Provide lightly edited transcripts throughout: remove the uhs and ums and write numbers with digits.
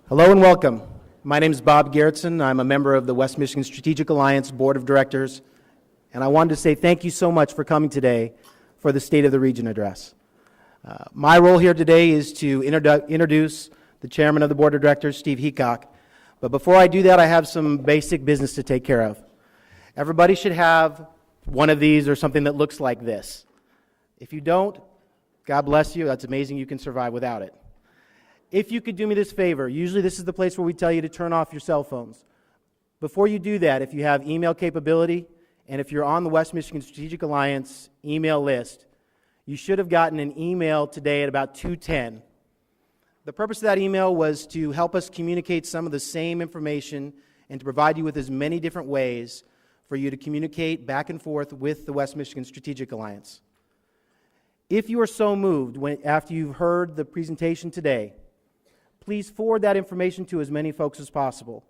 Hello and welcome. My name is Bob Gerritsen. I'm a member of the West Michigan Strategic Alliance Board of Directors, and I wanted to say thank you so much for coming today for the State of the Region address. My role here today is to introduce the Chairman of the Board of Directors, Steve Heacock, but before I do that, I have some basic business to take care of. Everybody should have one of these or something that looks like this. If you don't, God bless you, that's amazing you can survive without it. If you could do me this favor, usually this is the place where we tell you to turn off your cell phones. Before you do that, if you have email capability, and if you're on the West Michigan Strategic Alliance email list, you should have gotten an email today at about 2:10. The purpose of that email was to help us communicate some of the same information and to provide you with as many different ways for you to communicate back and forth with the West Michigan Strategic Alliance. If you are so moved after you've heard the presentation today, please forward that information to as many folks as possible.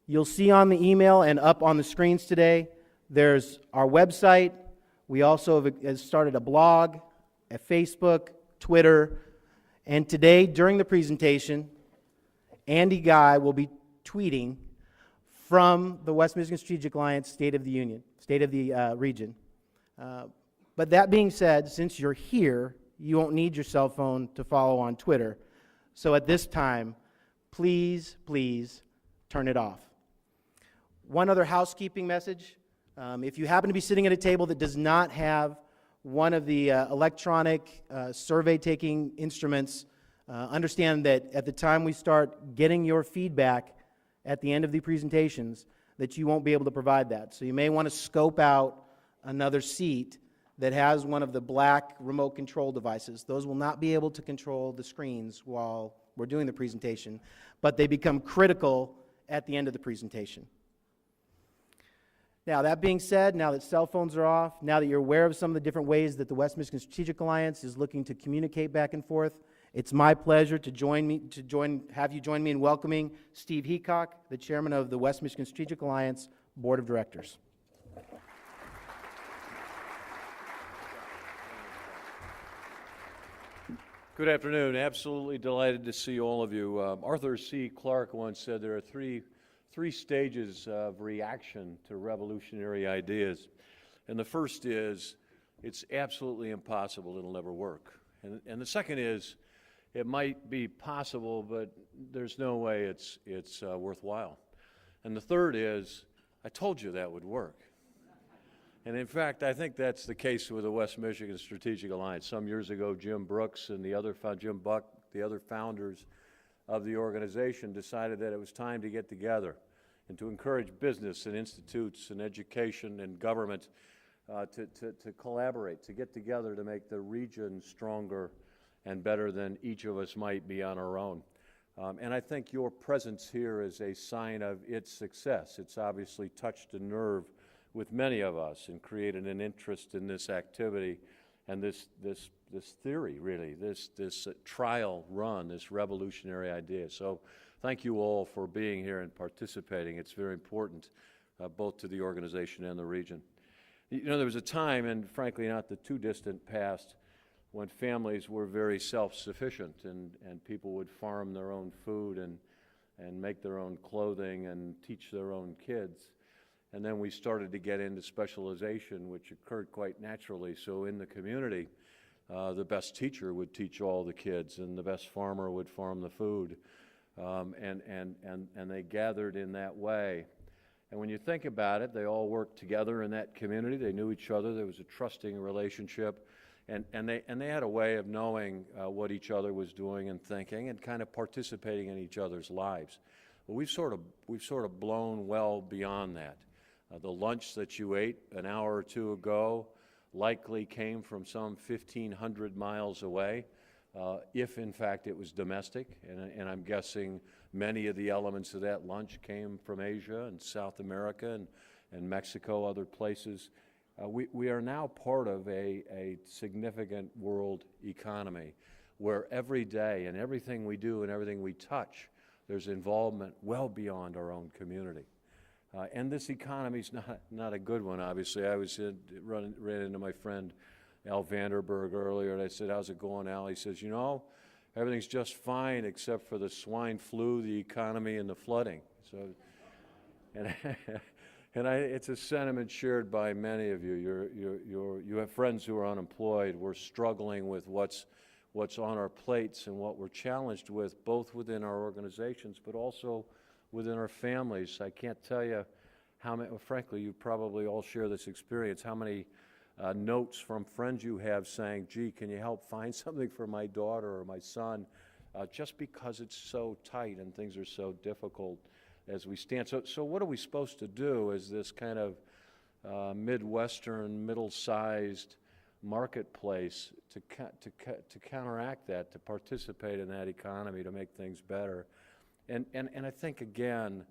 You'll see on the email and up on the screens today, there's our website. We also have started a blog, a Facebook, Twitter, and today during the presentation, Andy Guy will be tweeting from the West Michigan Strategic Alliance State of the Union, State of the Region. But that being said, since you're here, you won't need your cell phone to follow on Twitter. So at this time, please turn it off. One other housekeeping message. If you happen to be sitting at a table that does not have one of the electronic survey-taking instruments, understand that at the time we start getting your feedback at the end of the presentations, that you won't be able to provide that. So you may want to scope out another seat that has one of the black remote control devices. Those will not be able to control the screens while we're doing the presentation, but they become critical at the end of the presentation. Now, that being said, now that cell phones are off, now that you're aware of some of the different ways that the West Michigan Strategic Alliance is looking to communicate back and forth, it's my pleasure to have you join me in welcoming Steve Heacock, the Chairman of the West Michigan Strategic Alliance Board of Directors. Good afternoon. Absolutely delighted to see all of you. Arthur C. Clarke once said there are three stages of reaction to revolutionary ideas. And the first is, it's absolutely impossible, it'll never work. And the second is, it might be possible, but there's no way it's worthwhile. And the third is, I told you that would work. And in fact, I think that's the case with the West Michigan Strategic Alliance. Some years ago, Jim Brooks and Jim Buck, the other founders of the organization, decided that it was time to get together and to encourage business and institutes and education and government to collaborate, to get together to make the region stronger and better than each of us might be on our own. And I think your presence here is a sign of its success. It's obviously touched a nerve with many of us and created an interest in this activity and this theory, really, this trial run, this revolutionary idea. So thank you all for being here and participating. It's very important, both to the organization and the region. You know, there was a time, and frankly not the too distant past, when families were very self-sufficient and people would farm their own food and make their own clothing and teach their own kids. And then we started to get into specialization, which occurred quite naturally. So in the community, the best teacher would teach all the kids, and the best farmer would farm the food. And they gathered in that way. And when you think about it, they all worked together in that community. They knew each other. There was a trusting relationship. And they had a way of knowing what each other was doing and thinking and kind of participating in each other's lives. Well, we've sort of blown well beyond that. The lunch that you ate an hour or two ago likely came from some 1,500 miles away, if in fact it was domestic. And I'm guessing many of the elements of that lunch came from Asia and South America and Mexico, other places. We are now part of a significant world economy where every day and everything we do and everything we touch, there's involvement well beyond our own community. And this economy's not a good one, obviously. I ran into my friend Al Vanderberg earlier, and I said, how's it going, Al? He says, you know, everything's just fine except for the swine flu, the economy, and the flooding. So, and it's a sentiment shared by many of you. You have friends who are unemployed. We're struggling with what's on our plates and what we're challenged with, both within our organizations, but also within our families. I can't tell you how many, well, frankly, you probably all share this experience, how many notes from friends you have saying, gee, can you help find something for my daughter or my son, just because it's so tight and things are so difficult as we stand. So what are we supposed to do as this kind of Midwestern, middle-sized marketplace to counteract that, to participate in that economy, to make things better? And I think, again,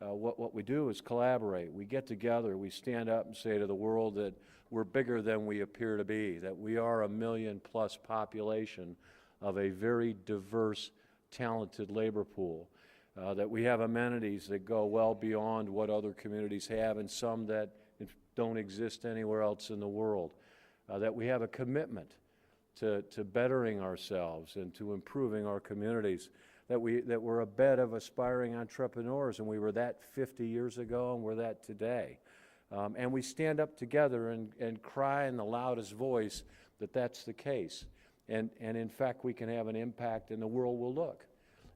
what we do is collaborate. We get together, we stand up and say to the world that we're bigger than we appear to be, that we are a million-plus population of a very diverse, talented labor pool, that we have amenities that go well beyond what other communities have and some that don't exist anywhere else in the world, that we have a commitment to bettering ourselves and to improving our communities, that we're a bed of aspiring entrepreneurs, and we were that 50 years ago and we're that today. And we stand up together and cry in the loudest voice that that's the case. And in fact, we can have an impact and the world will look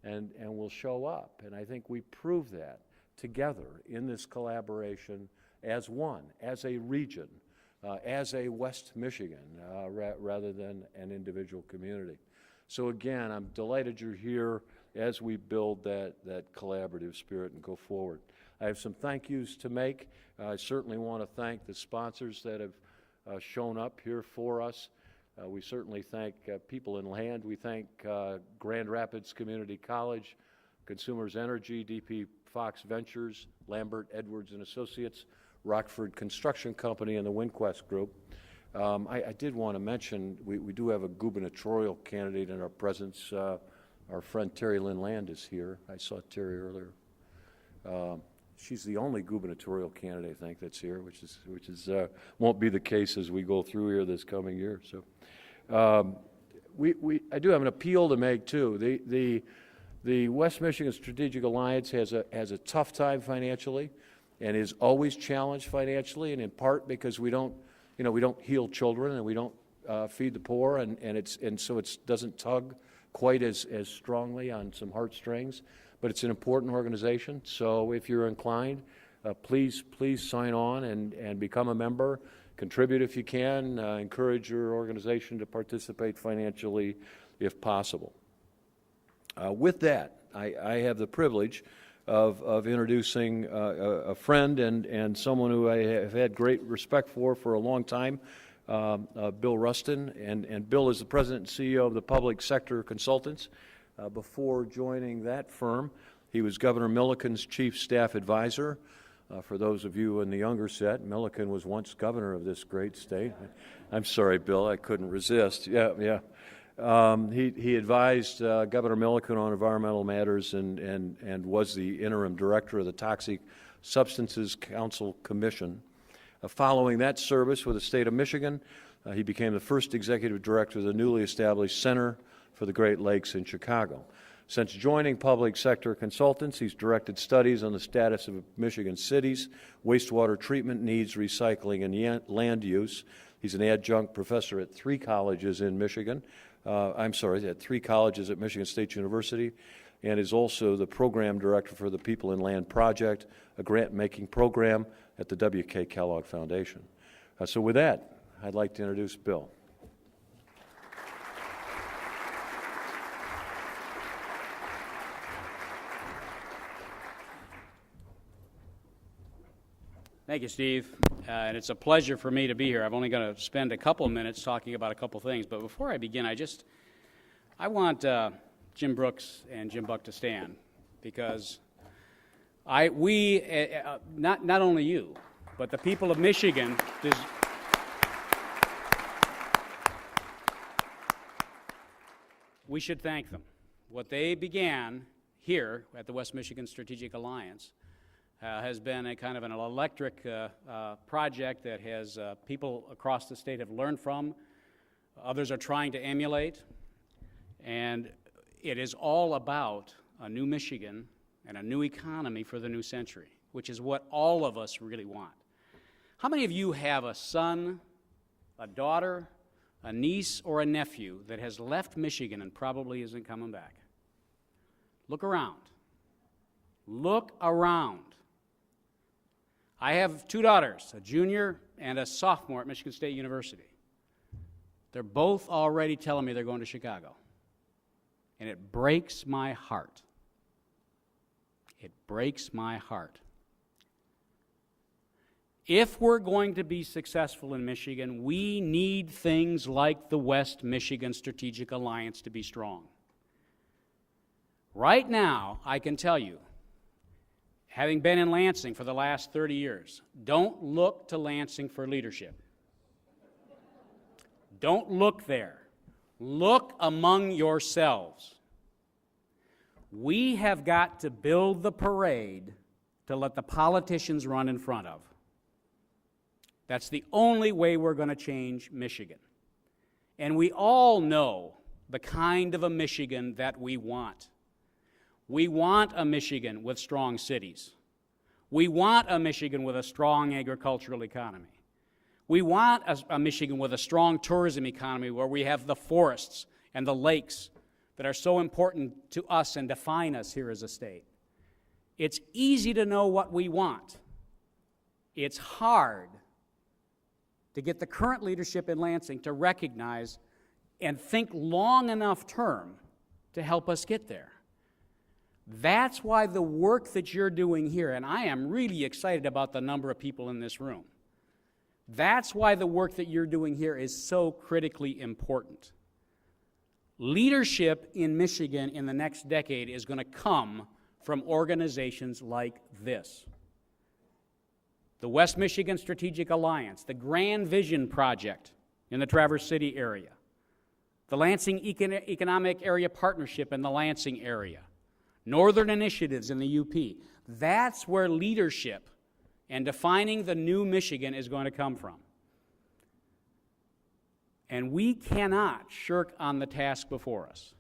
and will show up. And I think we prove that together in this collaboration as one, as a region, as a West Michigan, rather than an individual community. So again, I'm delighted you're here as we build that collaborative spirit and go forward. I have some thank yous to make. I certainly want to thank the sponsors that have shown up here for us. We certainly thank People in Land. We thank Grand Rapids Community College, Consumers Energy, DP Fox Ventures, Lambert Edwards and Associates, Rockford Construction Company, and the WinQuest Group. I did want to mention we do have a gubernatorial candidate in our presence. Our friend Terry Lynn Land is here. I saw Terry earlier. She's the only gubernatorial candidate, I think, that's here, which is won't be the case as we go through here this coming year. So, I do have an appeal to make too. The West Michigan Strategic Alliance has a tough time financially, and is always challenged financially, and in part because we don't heal children and we don't feed the poor, and so it doesn't tug quite as strongly on some heartstrings. But it's an important organization, so if you're inclined, please sign on and become a member. Contribute if you can. Encourage your organization to participate financially if possible. With that, I have the privilege of introducing a friend and someone who I have had great respect for a long time, Bill Rustin. And Bill is the president and CEO of the Public Sector Consultants. Before joining that firm, he was Governor Milliken's chief staff advisor. For those of you in the younger set, Milliken was once governor of this great state. I'm sorry, Bill, I couldn't resist. Yeah. He advised Governor Milliken on environmental matters and was the interim director of the Toxic Substances Council Commission. Following that service with the state of Michigan, he became the first executive director of the newly established Center for the Great Lakes in Chicago. Since joining Public Sector Consultants, he's directed studies on the status of Michigan cities, wastewater treatment needs, recycling, and land use. He's an adjunct professor at three colleges in Michigan. At three colleges at Michigan State University, and is also the program director for the People in Land Project, a grant-making program at the W.K. Kellogg Foundation. So with that, I'd like to introduce Bill. Thank you, Steve. And it's a pleasure for me to be here. I'm only going to spend a couple of minutes talking about a couple things. But before I begin, I want Jim Brooks and Jim Buck to stand, because not only you, but the people of Michigan. We should thank them. What they began here at the West Michigan Strategic Alliance has been a kind of an electric project that has people across the state have learned from. Others are trying to emulate. And it is all about a new Michigan and a new economy for the new century, which is what all of us really want. How many of you have a son, a daughter, a niece, or a nephew that has left Michigan and probably isn't coming back? Look around. Look around. I have two daughters, a junior and a sophomore at Michigan State University. They're both already telling me they're going to Chicago. And it breaks my heart. It breaks my heart. If we're going to be successful in Michigan, we need things like the West Michigan Strategic Alliance to be strong. Right now, I can tell you, having been in Lansing for the last 30 years, don't look to Lansing for leadership. Don't look there. Look among yourselves. We have got to build the parade to let the politicians run in front of. That's the only way we're going to change Michigan. And we all know the kind of a Michigan that we want. We want a Michigan with strong cities. We want a Michigan with a strong agricultural economy. We want a Michigan with a strong tourism economy where we have the forests and the lakes that are so important to us and define us here as a state. It's easy to know what we want. It's hard to get the current leadership in Lansing to recognize and think long enough term to help us get there. That's why the work that you're doing here, and I am really excited about the number of people in this room, that's why the work that you're doing here is so critically important. Leadership in Michigan in the next decade is going to come from organizations like this. The West Michigan Strategic Alliance, the Grand Vision Project in the Traverse City area, the Lansing Economic Area Partnership in the Lansing area, Northern Initiatives in the UP. That's where leadership and defining the new Michigan is going to come from. And we cannot shirk on the task before us.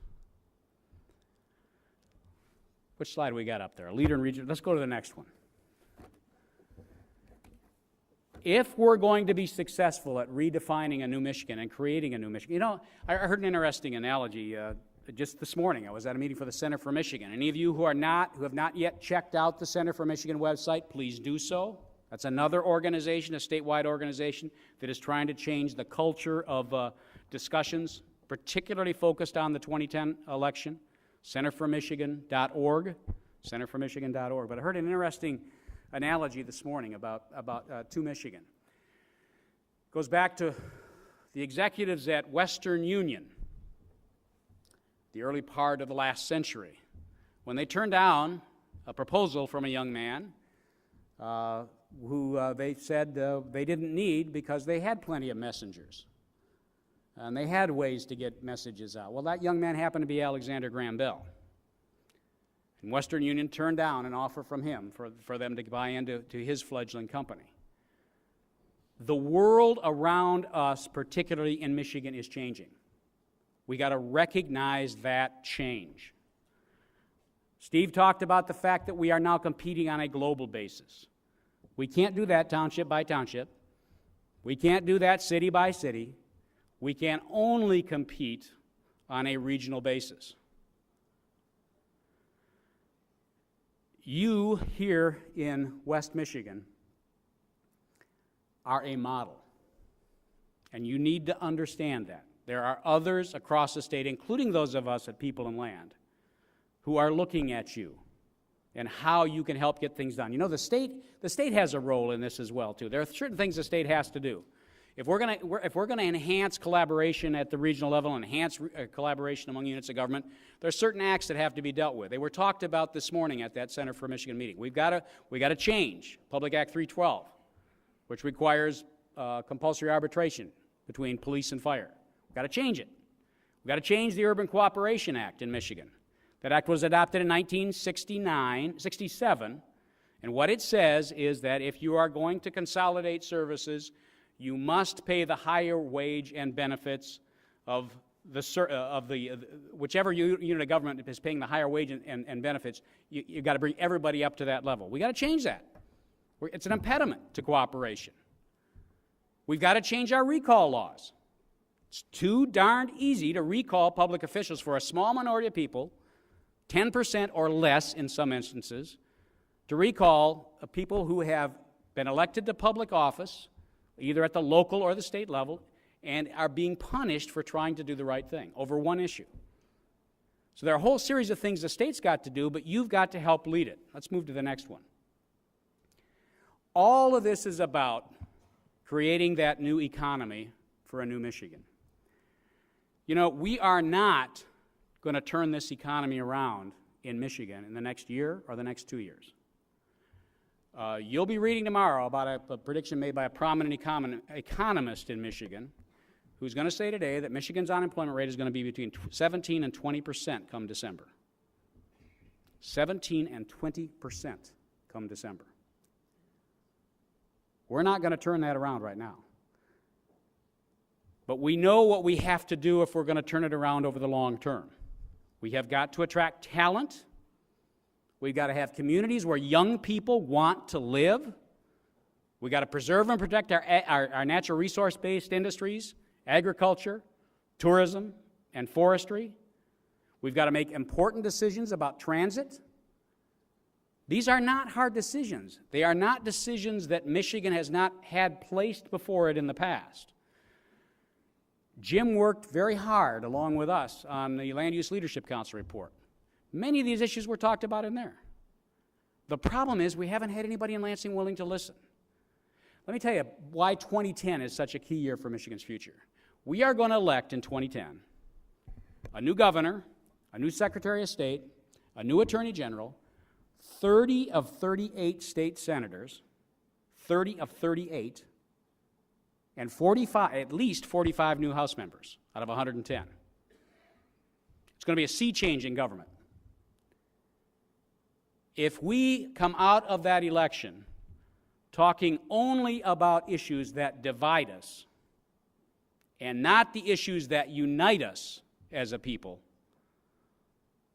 Which slide we got up there? A leader in region. Let's go to the next one. If we're going to be successful at redefining a new Michigan and creating a new Michigan, you know, I heard an interesting analogy just this morning. I was at a meeting for the Center for Michigan. Any of you who have not yet checked out the Center for Michigan website, please do so. That's another organization, a statewide organization, that is trying to change the culture of discussions, particularly focused on the 2010 election. Centerformichigan.org, centerformichigan.org. But I heard an interesting analogy this morning about to Michigan. It goes back to the executives at Western Union, the early part of the last century, when they turned down a proposal from a young man who they said they didn't need because they had plenty of messengers. And they had ways to get messages out. Well, that young man happened to be Alexander Graham Bell. And Western Union turned down an offer from him for them to buy into his fledgling company. The world around us, particularly in Michigan, is changing. We got to recognize that change. Steve talked about the fact that we are now competing on a global basis. We can't do that township by township. We can't do that city by city. We can only compete on a regional basis. You here in West Michigan are a model, and you need to understand that. There are others across the state, including those of us at People and Land, who are looking at you and how you can help get things done. You know, the state has a role in this as well, too. There are certain things the state has to do. If we're going to enhance collaboration at the regional level, enhance collaboration among units of government, there are certain acts that have to be dealt with. They were talked about this morning at that Center for Michigan meeting. We got to change Public Act 312, which requires compulsory arbitration between police and fire. We've got to change it. We've got to change the Urban Cooperation Act in Michigan. That act was adopted in 1967, and what it says is that if you are going to consolidate services, you must pay the higher wage and benefits of whichever unit of government is paying the higher wage and benefits, you've got to bring everybody up to that level. We've got to change that. It's an impediment to cooperation. We've got to change our recall laws. It's too darned easy to recall public officials for a small minority of people, 10% or less in some instances, to recall people who have been elected to public office, either at the local or the state level, and are being punished for trying to do the right thing over one issue. So there are a whole series of things the state's got to do, but you've got to help lead it. Let's move to the next one. All of this is about creating that new economy for a new Michigan. You know, we are not going to turn this economy around in Michigan in the next year or the next 2 years. You'll be reading tomorrow about a prediction made by a prominent economist in Michigan who's going to say today that Michigan's unemployment rate is going to be between 17 and 20% come December. 17 and 20% come December. We're not going to turn that around right now. But we know what we have to do if we're going to turn it around over the long term. We have got to attract talent. We've got to have communities where young people want to live. We've got to preserve and protect our natural resource-based industries, agriculture, tourism, and forestry. We've got to make important decisions about transit. These are not hard decisions. They are not decisions that Michigan has not had placed before it in the past. Jim worked very hard, along with us, on the Land Use Leadership Council report. Many of these issues were talked about in there. The problem is we haven't had anybody in Lansing willing to listen. Let me tell you why 2010 is such a key year for Michigan's future. We are going to elect in 2010 a new governor, a new Secretary of State, a new Attorney General, 30 of 38 state senators, 30 of 38, and at least 45 new House members out of 110. It's going to be a sea change in government. If we come out of that election talking only about issues that divide us and not the issues that unite us as a people,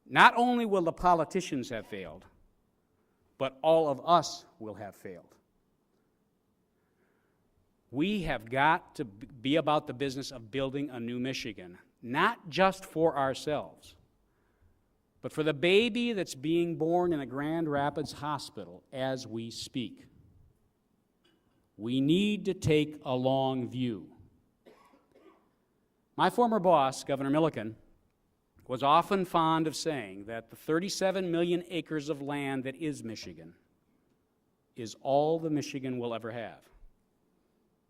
not only will the politicians have failed, but all of us will have failed. We have got to be about the business of building a new Michigan, not just for ourselves, but for the baby that's being born in a Grand Rapids hospital as we speak. We need to take a long view. My former boss, Governor Milliken, was often fond of saying that the 37 million acres of land that is Michigan is all the Michigan will ever have.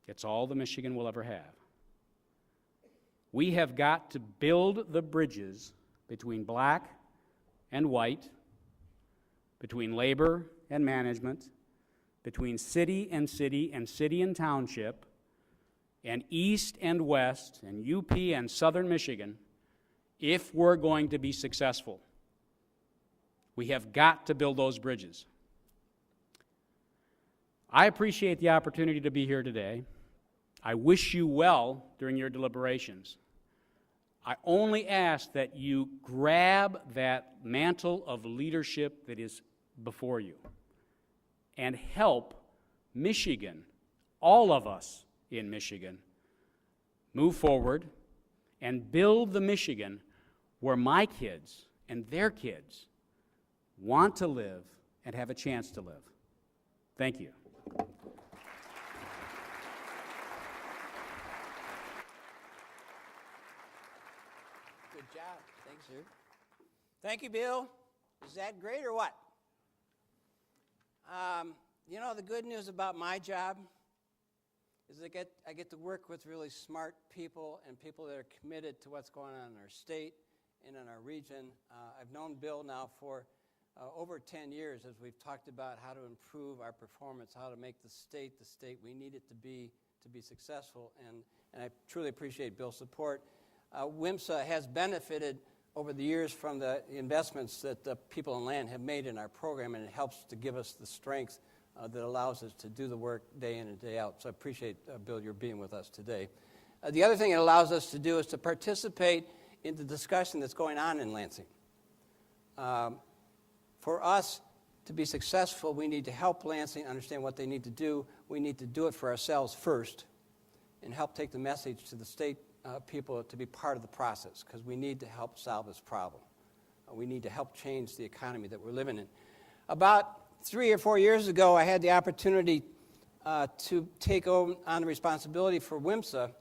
It's all the Michigan will ever have. We have got to build the bridges between black and white, between labor and management, between city and township, and east and west, and UP and southern Michigan, if we're going to be successful. We have got to build those bridges. I appreciate the opportunity to be here today. I wish you well during your deliberations. I only ask that you grab that mantle of leadership that is before you and help Michigan, all of us in Michigan, move forward and build the Michigan where my kids and their kids want to live and have a chance to live. Thank you. Good job. Thanks, sir. Thank you, Bill. Is that great or what? You know, the good news about my job is I get to work with really smart people and people that are committed to what's going on in our state and in our region. I've known Bill now for over 10 years as we've talked about how to improve our performance, how to make the state we need it to be successful, and I truly appreciate Bill's support. WMSA has benefited over the years from the investments that the people in land have made in our program, and it helps to give us the strength that allows us to do the work day in and day out. So I appreciate, Bill, your being with us today. The other thing it allows us to do is to participate in the discussion that's going on in Lansing. For us to be successful, we need to help Lansing understand what they need to do. We need to do it for ourselves first and help take the message to the state people to be part of the process, because we need to help solve this problem. We need to help change the economy that we're living in. About 3 or 4 years ago, I had the opportunity to take on the responsibility for WMSA,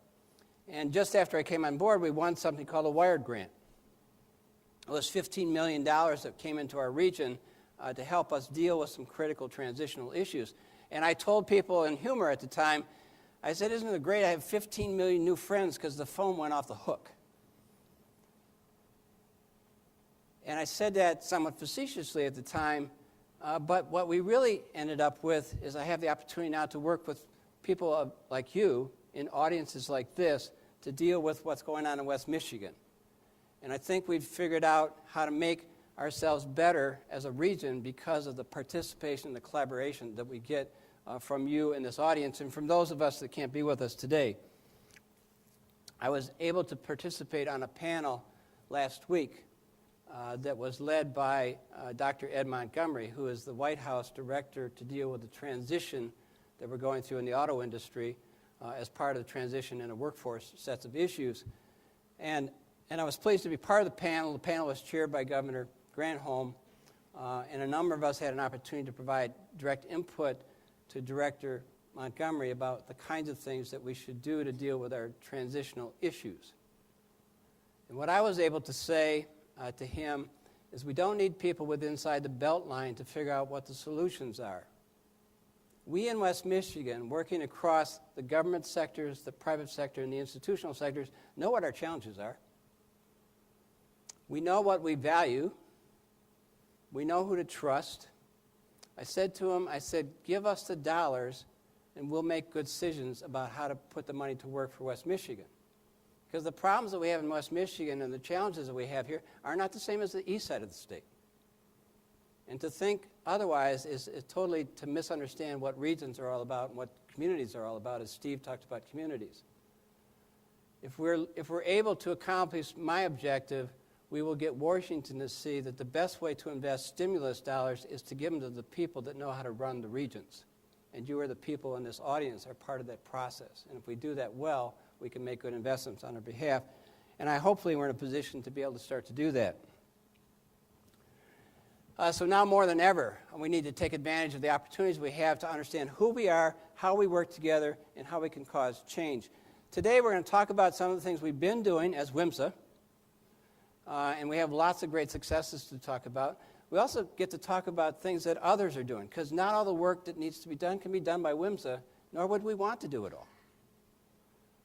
and just after I came on board, we won something called a Wired Grant. It was $15 million that came into our region to help us deal with some critical transitional issues. And I told people in humor at the time, I said, isn't it great I have 15 million new friends because the phone went off the hook? And I said that somewhat facetiously at the time, but what we really ended up with is I have the opportunity now to work with people like you in audiences like this to deal with what's going on in West Michigan. And I think we've figured out how to make ourselves better as a region because of the participation and the collaboration that we get from you in this audience and from those of us that can't be with us today. I was able to participate on a panel last week that was led by Dr. Ed Montgomery, who is the White House director to deal with the transition that we're going through in the auto industry as part of the transition in a workforce sets of issues. And I was pleased to be part of the panel. The panel was chaired by Governor Granholm, and a number of us had an opportunity to provide direct input to Director Montgomery about the kinds of things that we should do to deal with our transitional issues. And what I was able to say to him is we don't need people with inside the belt line to figure out what the solutions are. We in West Michigan, working across the government sectors, the private sector, and the institutional sectors, know what our challenges are. We know what we value. We know who to trust. I said to him, give us the dollars and we'll make good decisions about how to put the money to work for West Michigan. Because the problems that we have in West Michigan and the challenges that we have here are not the same as the east side of the state. And to think otherwise is totally to misunderstand what regions are all about and what communities are all about, as Steve talked about communities. If we're able to accomplish my objective, we will get Washington to see that the best way to invest stimulus dollars is to give them to the people that know how to run the regions. And you are the people in this audience are part of that process. And if we do that well, we can make good investments on our behalf. And hopefully we're in a position to be able to start to do that. So now more than ever, we need to take advantage of the opportunities we have to understand who we are, how we work together, and how we can cause change. Today we're going to talk about some of the things we've been doing as WMSA. And we have lots of great successes to talk about. We also get to talk about things that others are doing, because not all the work that needs to be done can be done by WMSA, nor would we want to do it all.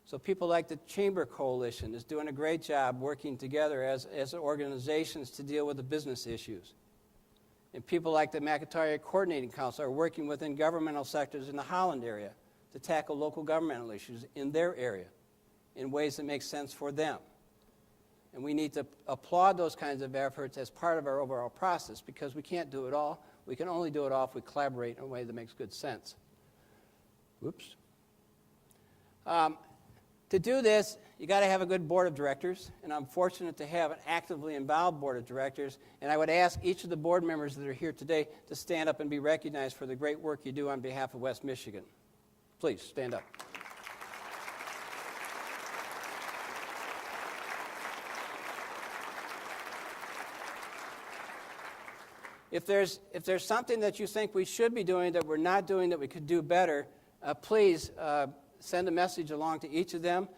So people like the Chamber Coalition is doing a great job working together as organizations to deal with the business issues. And people like the McIntyre Coordinating Council are working within governmental sectors in the Holland area to tackle local governmental issues in their area in ways that make sense for them. And we need to applaud those kinds of efforts as part of our overall process, because we can't do it all. We can only do it all if we collaborate in a way that makes good sense. Whoops. To do this, you got to have a good board of directors, and I'm fortunate to have an actively involved board of directors, and I would ask each of the board members that are here today to stand up and be recognized for the great work you do on behalf of West Michigan. Please, stand up. If there's something that you think we should be doing that we're not doing that we could do better, please send a message along to each of them.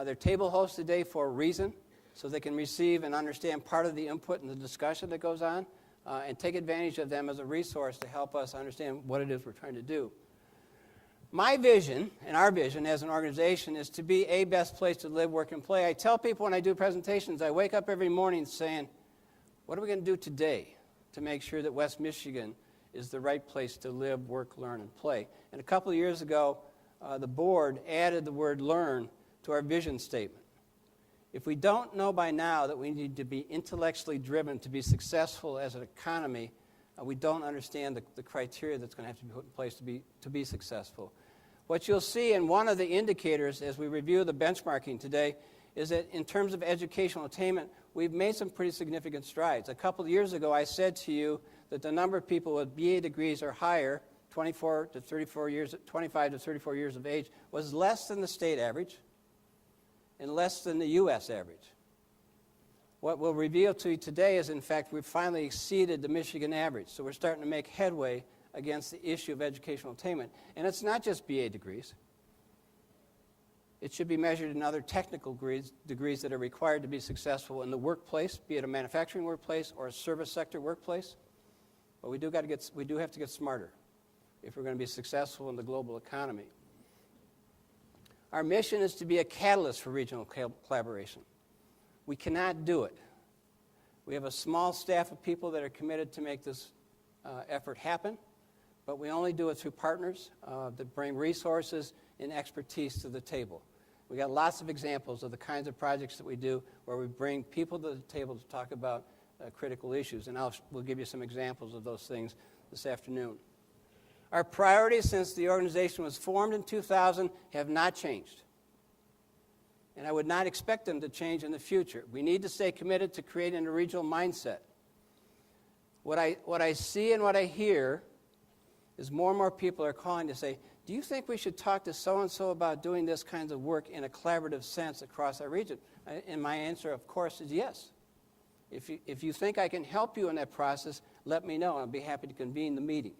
They're table hosts today for a reason, so they can receive and understand part of the input and the discussion that goes on, and take advantage of them as a resource to help us understand what it is we're trying to do. My vision, and our vision as an organization, is to be a best place to live, work, and play. I tell people when I do presentations, I wake up every morning saying, what are we going to do today to make sure that West Michigan is the right place to live, work, learn, and play? And a couple of years ago, the board added the word learn to our vision statement. If we don't know by now that we need to be intellectually driven to be successful as an economy, we don't understand the criteria that's going to have to be put in place to be successful. What you'll see in one of the indicators as we review the benchmarking today is that in terms of educational attainment, we've made some pretty significant strides. A couple of years ago, I said to you that the number of people with BA degrees or higher, 25 to 34 years of age, was less than the state average and less than the U.S. average. What we'll reveal to you today is, in fact, we've finally exceeded the Michigan average. So we're starting to make headway against the issue of educational attainment. And it's not just BA degrees. It should be measured in other technical degrees that are required to be successful in the workplace, be it a manufacturing workplace or a service sector workplace. But we do have to get smarter if we're going to be successful in the global economy. Our mission is to be a catalyst for regional collaboration. We cannot do it. We have a small staff of people that are committed to make this effort happen, but we only do it through partners that bring resources and expertise to the table. We got lots of examples of the kinds of projects that we do where we bring people to the table to talk about critical issues, and we'll give you some examples of those things this afternoon. Our priorities since the organization was formed in 2000 have not changed. And I would not expect them to change in the future. We need to stay committed to creating a regional mindset. What I see and what I hear is more and more people are calling to say, do you think we should talk to so-and-so about doing this kind of work in a collaborative sense across our region? And my answer, of course, is yes. If you think I can help you in that process, let me know. I'll be happy to convene the meeting.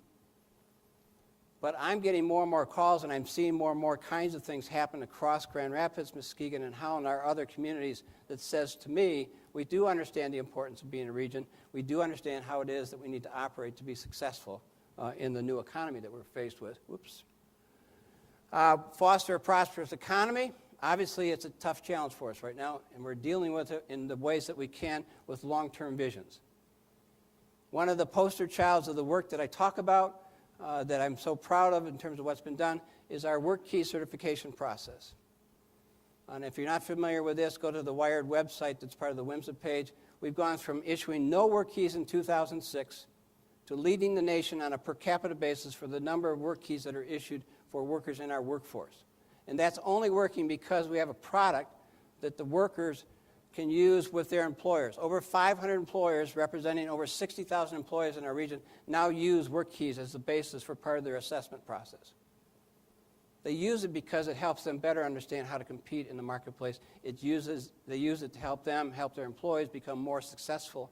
But I'm getting more and more calls, and I'm seeing more and more kinds of things happen across Grand Rapids, Muskegon, and Howland, our other communities, that says to me, we do understand the importance of being a region. We do understand how it is that we need to operate to be successful in the new economy that we're faced with. Foster a prosperous economy. Obviously, it's a tough challenge for us right now, and we're dealing with it in the ways that we can with long-term visions. One of the poster childs of the work that I talk about that I'm so proud of in terms of what's been done is our Work Key certification process. And if you're not familiar with this, go to the Wired website that's part of the WMSA page. We've gone from issuing no Work Keys in 2006 to leading the nation on a per capita basis for the number of Work Keys that are issued for workers in our workforce. And that's only working because we have a product that the workers can use with their employers. Over 500 employers representing over 60,000 employees in our region now use Work Keys as the basis for part of their assessment process. They use it because it helps them better understand how to compete in the marketplace. They use it to help them help their employees become more successful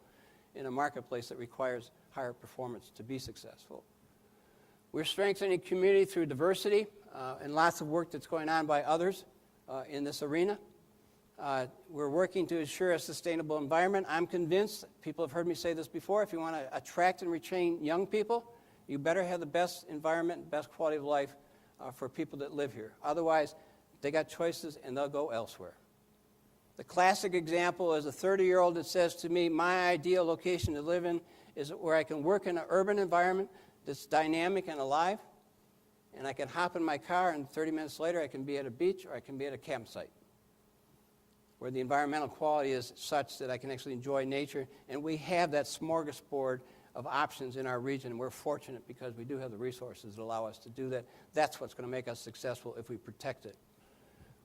in a marketplace that requires higher performance to be successful. We're strengthening community through diversity and lots of work that's going on by others in this arena. We're working to ensure a sustainable environment. I'm convinced, people have heard me say this before, if you want to attract and retain young people, you better have the best environment, best quality of life for people that live here. Otherwise, they got choices and they'll go elsewhere. The classic example is a 30-year-old that says to me, my ideal location to live in is where I can work in an urban environment that's dynamic and alive, and I can hop in my car and 30 minutes later I can be at a beach or I can be at a campsite, where the environmental quality is such that I can actually enjoy nature. And we have that smorgasbord of options in our region, and we're fortunate because we do have the resources that allow us to do that. That's what's going to make us successful if we protect it.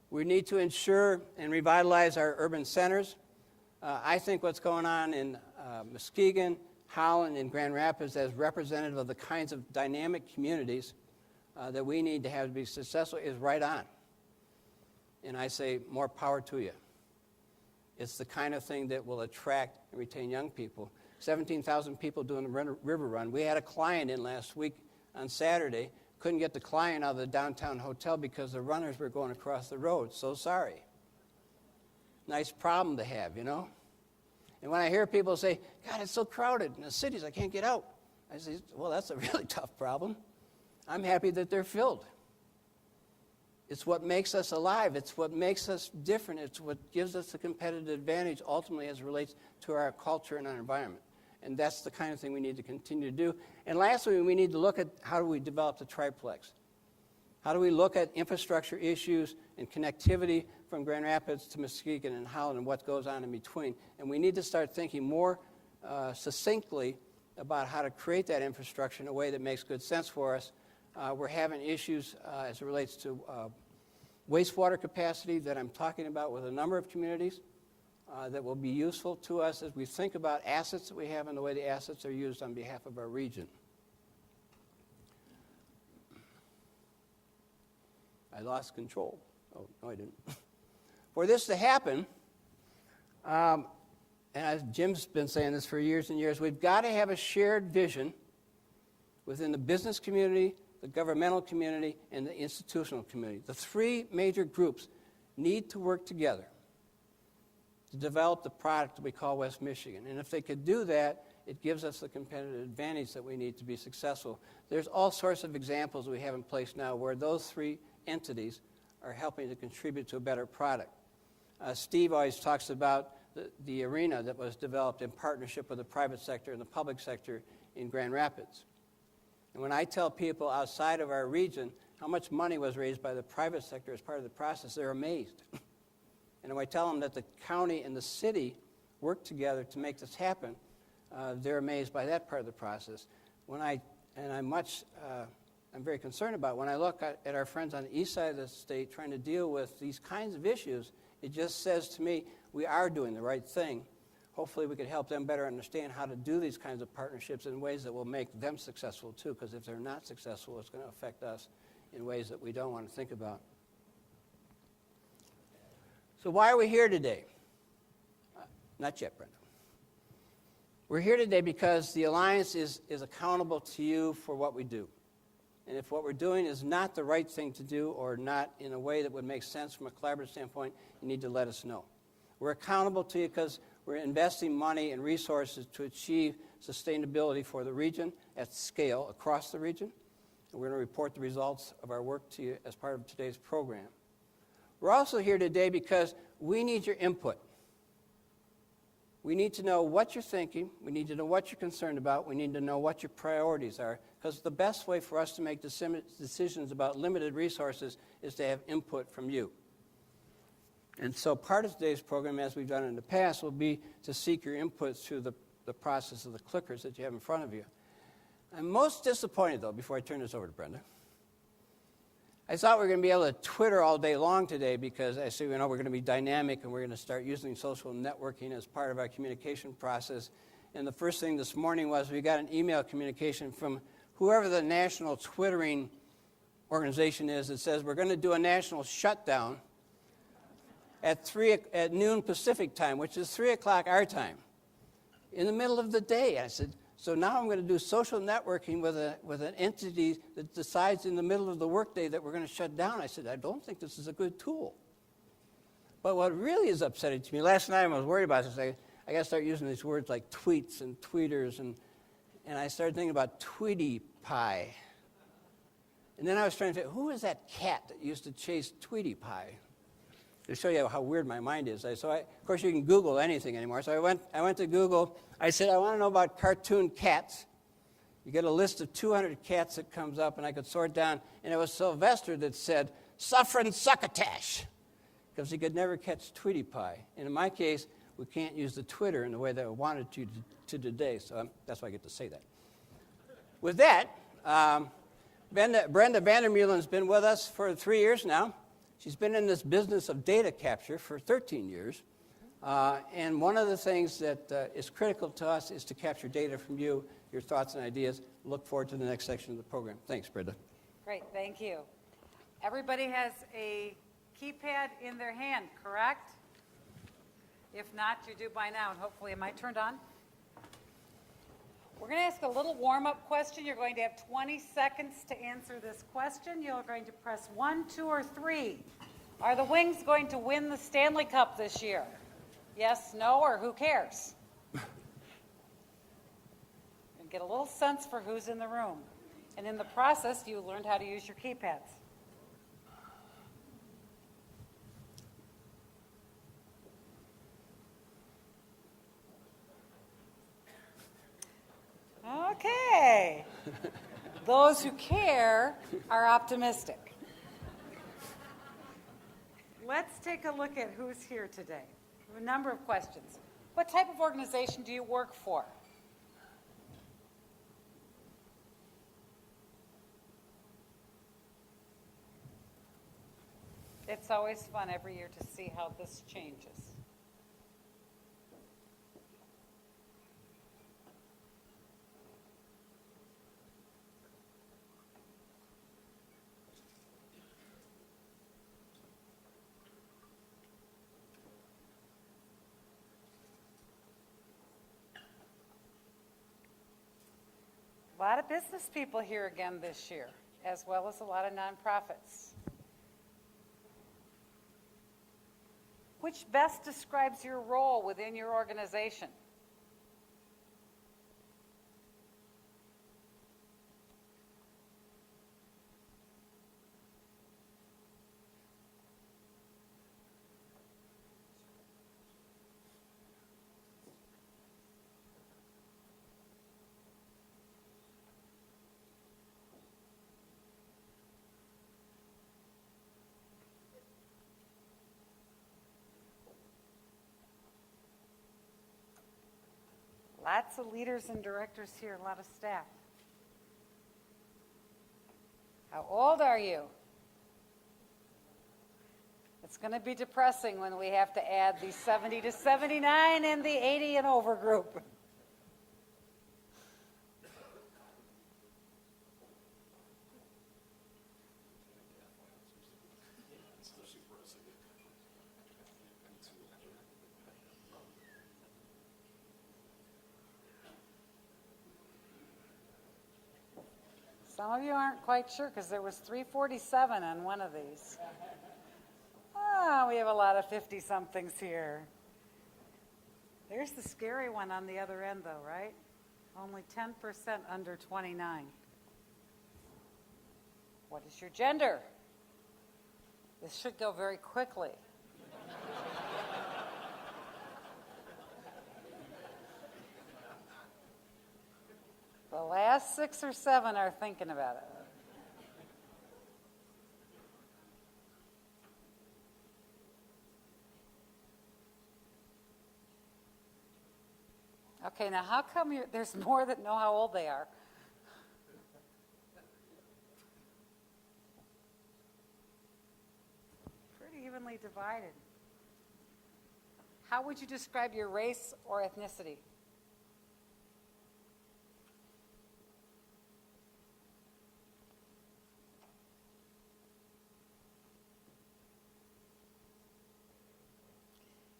We need to ensure and revitalize our urban centers. I think what's going on in Muskegon, Howland, and Grand Rapids as representative of the kinds of dynamic communities that we need to have to be successful is right on. And I say, more power to you. It's the kind of thing that will attract and retain young people. 17,000 people doing the river run. We had a client in last week on Saturday. Couldn't get the client out of the downtown hotel because the runners were going across the road. So sorry. Nice problem to have, you know? And when I hear people say, God, it's so crowded in the cities, I can't get out. I say, well, that's a really tough problem. I'm happy that they're filled. It's what makes us alive. It's what makes us different. It's what gives us a competitive advantage ultimately as it relates to our culture and our environment. And that's the kind of thing we need to continue to do. And lastly, we need to look at how do we develop the triplex. How do we look at infrastructure issues and connectivity from Grand Rapids to Muskegon and Howland and what goes on in between. And we need to start thinking more succinctly about how to create that infrastructure in a way that makes good sense for us. We're having issues as it relates to wastewater capacity that I'm talking about with a number of communities that will be useful to us as we think about assets that we have and the way the assets are used on behalf of our region. I lost control. Oh, no, I didn't. For this to happen, and as Jim's been saying this for years and years, we've got to have a shared vision within the business community, the governmental community, and the institutional community. The three major groups need to work together to develop the product that we call West Michigan. And if they could do that, it gives us the competitive advantage that we need to be successful. There's all sorts of examples we have in place now where those three entities are helping to contribute to a better product. Steve always talks about the arena that was developed in partnership with the private sector and the public sector in Grand Rapids. And when I tell people outside of our region how much money was raised by the private sector as part of the process, they're amazed. And when I tell them that the county and the city worked together to make this happen, they're amazed by that part of the process. I'm very concerned about when I look at our friends on the east side of the state trying to deal with these kinds of issues, it just says to me, we are doing the right thing. Hopefully we could help them better understand how to do these kinds of partnerships in ways that will make them successful too, because if they're not successful, it's going to affect us in ways that we don't want to think about. So why are we here today? Not yet, Brenda. We're here today because the Alliance is accountable to you for what we do. And if what we're doing is not the right thing to do or not in a way that would make sense from a collaborative standpoint, you need to let us know. We're accountable to you because we're investing money and resources to achieve sustainability for the region at scale across the region. And we're going to report the results of our work to you as part of today's program. We're also here today because we need your input. We need to know what you're thinking. We need to know what you're concerned about. We need to know what your priorities are, because the best way for us to make decisions about limited resources is to have input from you. And so part of today's program, as we've done in the past, will be to seek your input through the process of the clickers that you have in front of you. I'm most disappointed, though, before I turn this over to Brenda. I thought we were going to be able to Twitter all day long today because I said, we're going to be dynamic and we're going to start using social networking as part of our communication process. And the first thing this morning was we got an email communication from whoever the national Twittering organization is that says we're going to do a national shutdown at noon Pacific time, which is 3 o'clock our time, in the middle of the day. I said, so now I'm going to do social networking with an entity that decides in the middle of the workday that we're going to shut down. I said, I don't think this is a good tool. But what really is upsetting to me, last night I was worried about this. I got to start using these words like tweets and tweeters, and I started thinking about Tweety Pie. And then I was trying to think, who is that cat that used to chase Tweety Pie? To show you how weird my mind is. Of course, you can Google anything anymore. So I went to Google. I said, I want to know about cartoon cats. You get a list of 200 cats that comes up, and I could sort down. And it was Sylvester that said, Suffering Succotash, because he could never catch Tweety Pie. And in my case, we can't use the Twitter in the way that I wanted to today. So that's why I get to say that. With that, Brenda Vandermeulen's been with us for 3 years now. She's been in this business of data capture for 13 years. And one of the things that is critical to us is to capture data from you, your thoughts and ideas. Look forward to the next section of the program. Thanks, Brenda. Great, thank you. Everybody has a keypad in their hand, correct? If not, you do by now, and hopefully, am I turned on? We're going to ask a little warm-up question. You're going to have 20 seconds to answer this question. You're going to press 1, 2, or 3. Are the Wings going to win the Stanley Cup this year? Yes, no, or who cares? And get a little sense for who's in the room. And in the process, you learned how to use your keypads. Okay. Those who care are optimistic. Let's take a look at who's here today. We have a number of questions. What type of organization do you work for? It's always fun every year to see how this changes. A lot of business people here again this year, as well as a lot of nonprofits. Which best describes your role within your organization? Lots of leaders and directors here, a lot of staff. How old are you? It's going to be depressing when we have to add the 70 to 79 and the 80 and over group. Some of you aren't quite sure because there was 347 on one of these. We have a lot of 50-somethings here. There's the scary one on the other end, though, right? Only 10% under 29. What is your gender? This should go very quickly. The last 6 or 7 are thinking about it. Okay, now how come there's more that know how old they are? Pretty evenly divided. How would you describe your race or ethnicity?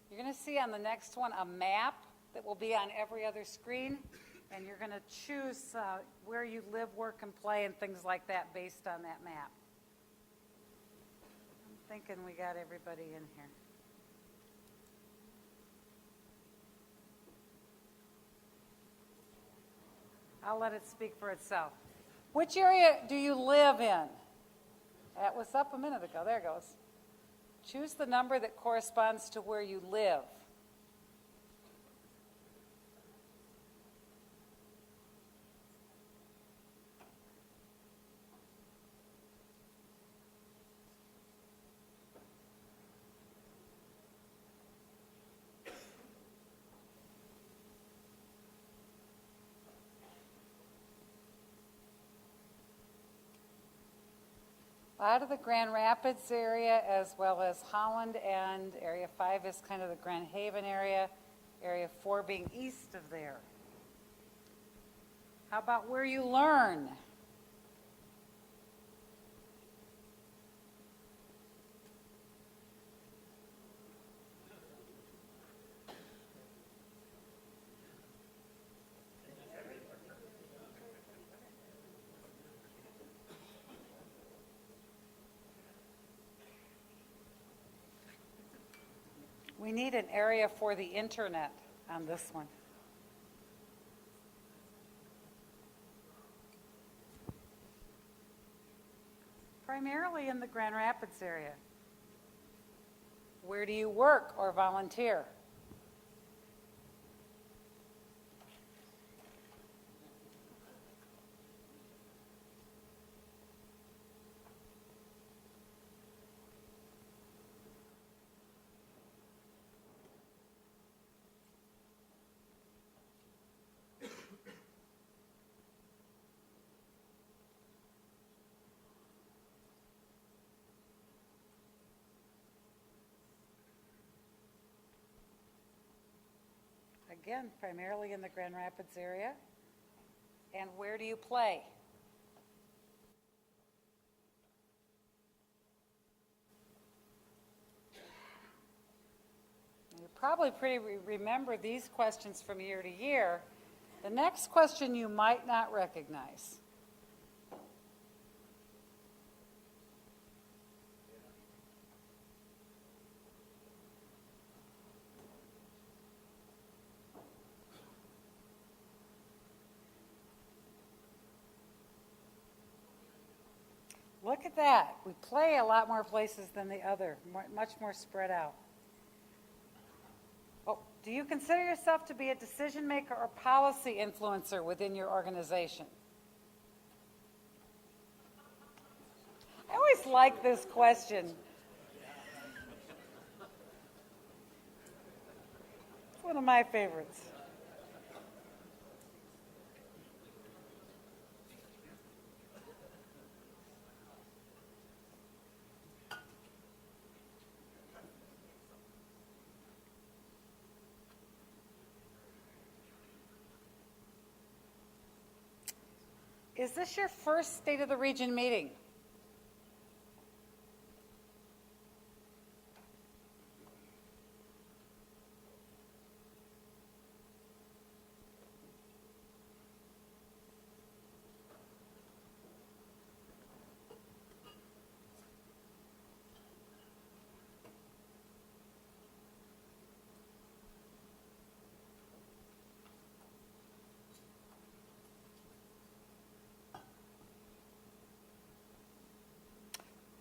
You're going to see on the next one a map that will be on every other screen, and you're going to choose where you live, work, and play, and things like that based on that map. I'm thinking we got everybody in here. I'll let it speak for itself. Which area do you live in? That was up a minute ago. There it goes. Choose the number that corresponds to where you live. Out of the Grand Rapids area, as well as Holland, and Area 5 is kind of the Grand Haven area, Area 4 being east of there. How about where you learn? We need an area for the internet on this one. Primarily in the Grand Rapids area. Where do you work or volunteer? again, primarily in the Grand Rapids area. And where do you play? You probably remember these questions from year to year. The next question you might not recognize. Look at that. We play a lot more places than the other, much more spread out. Oh, do you consider yourself to be a decision maker or policy influencer within your organization? I always like this question. It's one of my favorites. Is this your first State of the Region meeting?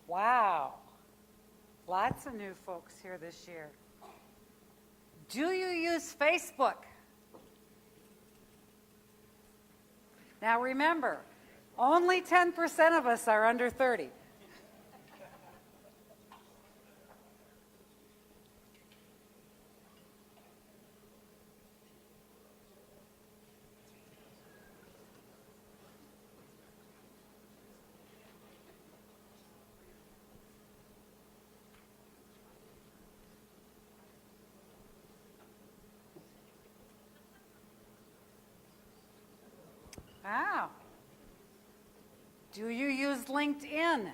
Wow, lots of new folks here this year. Do you use Facebook? Now remember, only 10% of us are under 30. Wow. Do you use LinkedIn?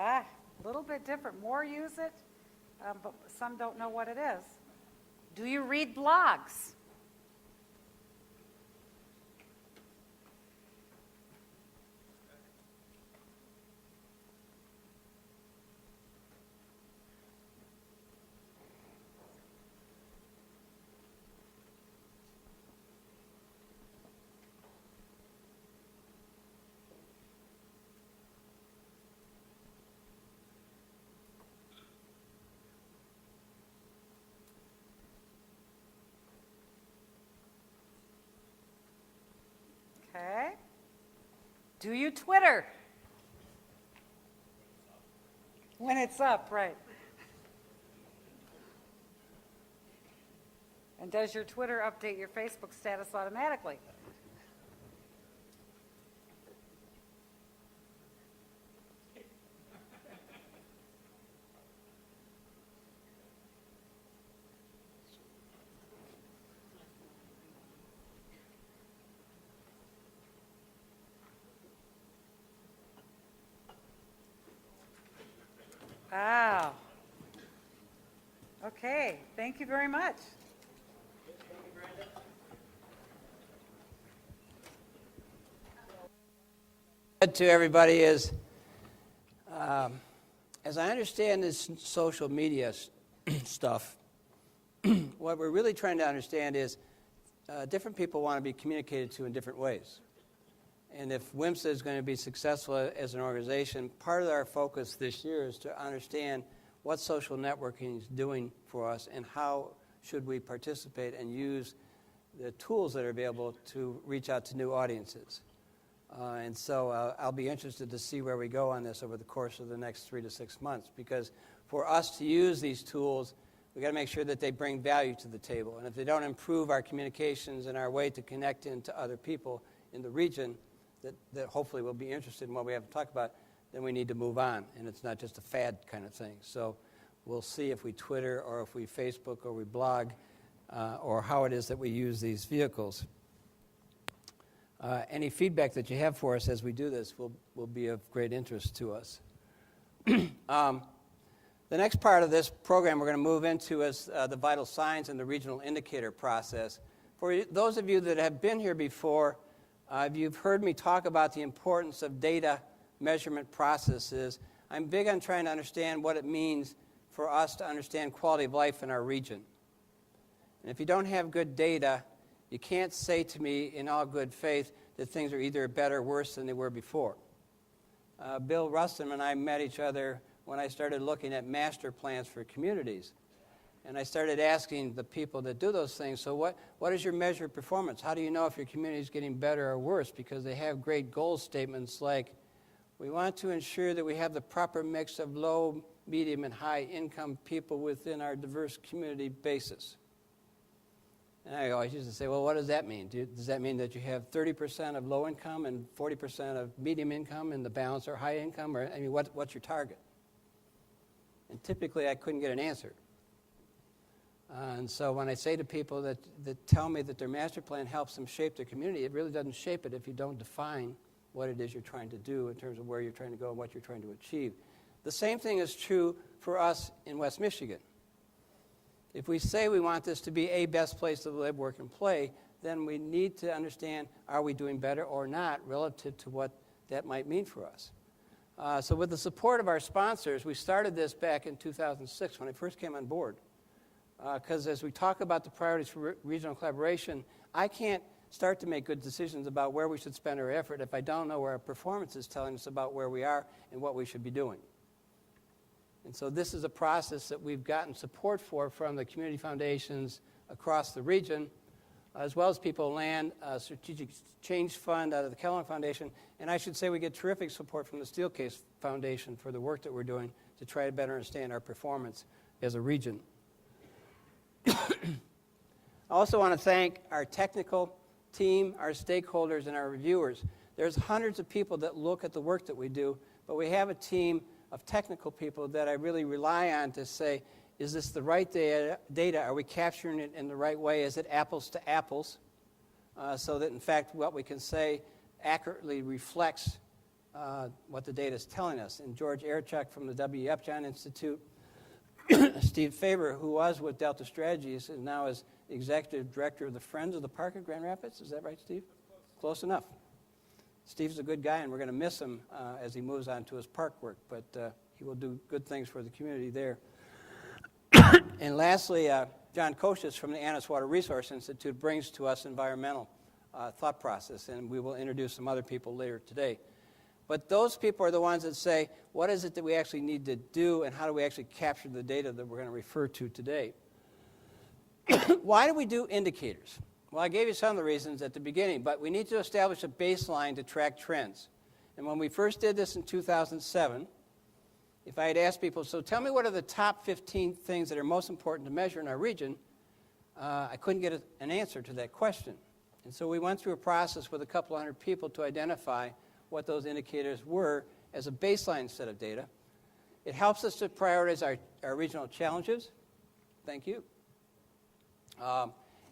A little bit different. More use it, but some don't know what it is. Do you read blogs? Okay. Do you Twitter? When it's up, right. And does your Twitter update your Facebook status automatically? Wow. Okay, thank you very much. To everybody is, as I understand this social media stuff, what we're really trying to understand is different people want to be communicated to in different ways. And if WMSA is going to be successful as an organization, part of our focus this year is to understand what social networking is doing for us and how should we participate and use the tools that are available to reach out to new audiences. And so I'll be interested to see where we go on this over the course of the next 3 to 6 months, because for us to use these tools, we've got to make sure that they bring value to the table. And if they don't improve our communications and our way to connect into other people in the region that hopefully will be interested in what we have to talk about, then we need to move on. And it's not just a fad kind of thing. So we'll see if we Twitter or if we Facebook or we blog or how it is that we use these vehicles. Any feedback that you have for us as we do this will be of great interest to us. The next part of this program we're going to move into is the vital signs and the regional indicator process. For those of you that have been here before, you've heard me talk about the importance of data measurement processes. I'm big on trying to understand what it means for us to understand quality of life in our region. And if you don't have good data, you can't say to me in all good faith that things are either better or worse than they were before. Bill Rustin and I met each other when I started looking at master plans for communities. And I started asking the people that do those things, so what is your measure of performance? How do you know if your community is getting better or worse? Because they have great goal statements like, we want to ensure that we have the proper mix of low, medium, and high income people within our diverse community basis. And I always used to say, well, what does that mean? Does that mean that you have 30% of low income and 40% of medium income and the balance are high income? Or, I mean, what's your target? And typically I couldn't get an answer. And so when I say to people that tell me that their master plan helps them shape their community, it really doesn't shape it if you don't define what it is you're trying to do in terms of where you're trying to go and what you're trying to achieve. The same thing is true for us in West Michigan. If we say we want this to be a best place to live, work, and play, then we need to understand, are we doing better or not relative to what that might mean for us. So with the support of our sponsors, we started this back in 2006 when I first came on board. Because as we talk about the priorities for regional collaboration, I can't start to make good decisions about where we should spend our effort if I don't know where our performance is telling us about where we are and what we should be doing. And so this is a process that we've gotten support for from the community foundations across the region, as well as People Land, Strategic Change Fund out of the Kellogg Foundation. And I should say we get terrific support from the Steelcase Foundation for the work that we're doing to try to better understand our performance as a region. I also want to thank our technical team, our stakeholders, and our reviewers. There's hundreds of people that look at the work that we do, but we have a team of technical people that I really rely on to say, is this the right data? Are we capturing it in the right way? Is it apples to apples? So that, in fact, what we can say accurately reflects what the data is telling us. And George Erchuk from the W. Upjohn Institute, Steve Faber, who was with Delta Strategies and now is executive director of the Friends of the Park of Grand Rapids. Is that right, Steve? Close enough. Steve's a good guy, and we're going to miss him as he moves on to his park work, but he will do good things for the community there. And lastly, John Koshis from the Annis Water Resource Institute brings to us environmental thought process, and we will introduce some other people later today. But those people are the ones that say, what is it that we actually need to do, and how do we actually capture the data that we're going to refer to today? Why do we do indicators? Well, I gave you some of the reasons at the beginning, but we need to establish a baseline to track trends. And when we first did this in 2007, if I had asked people, so tell me what are the top 15 things that are most important to measure in our region, I couldn't get an answer to that question. And so we went through a process with a couple hundred people to identify what those indicators were as a baseline set of data. It helps us to prioritize our regional challenges. Thank you.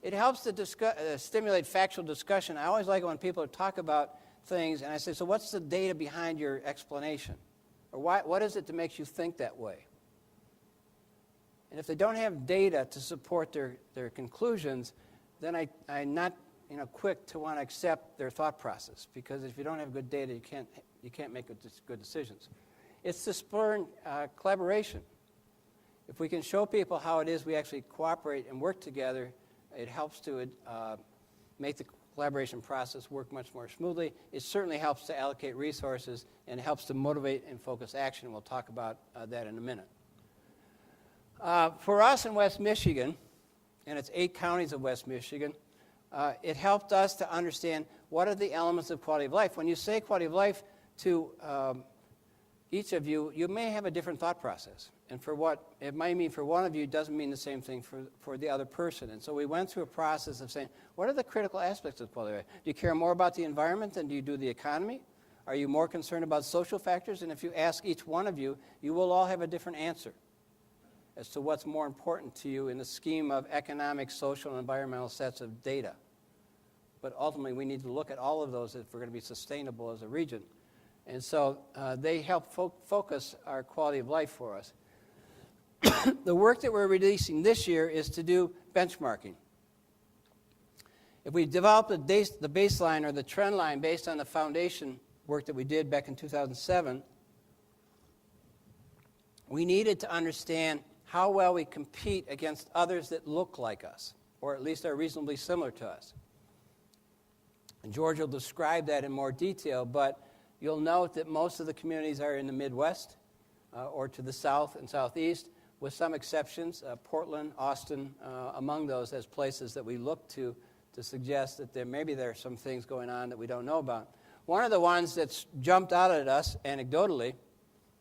It helps to stimulate factual discussion. I always like it when people talk about things, and I say, so what's the data behind your explanation? Or what is it that makes you think that way? And if they don't have data to support their conclusions, then I'm not quick to want to accept their thought process, because if you don't have good data, you can't make good decisions. It's to spur collaboration. If we can show people how it is we actually cooperate and work together, it helps to make the collaboration process work much more smoothly. It certainly helps to allocate resources, and it helps to motivate and focus action. We'll talk about that in a minute. For us in West Michigan, and it's 8 counties of West Michigan, it helped us to understand what are the elements of quality of life. When you say quality of life to each of you, you may have a different thought process. And for what it might mean for one of you doesn't mean the same thing for the other person. And so we went through a process of saying, what are the critical aspects of quality of life? Do you care more about the environment than do you do the economy? Are you more concerned about social factors? And if you ask each one of you, you will all have a different answer as to what's more important to you in the scheme of economic, social, and environmental sets of data. But ultimately, we need to look at all of those if we're going to be sustainable as a region. And so they help focus our quality of life for us. The work that we're releasing this year is to do benchmarking. If we develop the baseline or the trend line based on the foundation work that we did back in 2007, we needed to understand how well we compete against others that look like us, or at least are reasonably similar to us. And George will describe that in more detail, but you'll note that most of the communities are in the Midwest or to the south and southeast, with some exceptions, Portland, Austin, among those as places that we look to suggest that maybe there are some things going on that we don't know about. One of the ones that's jumped out at us anecdotally,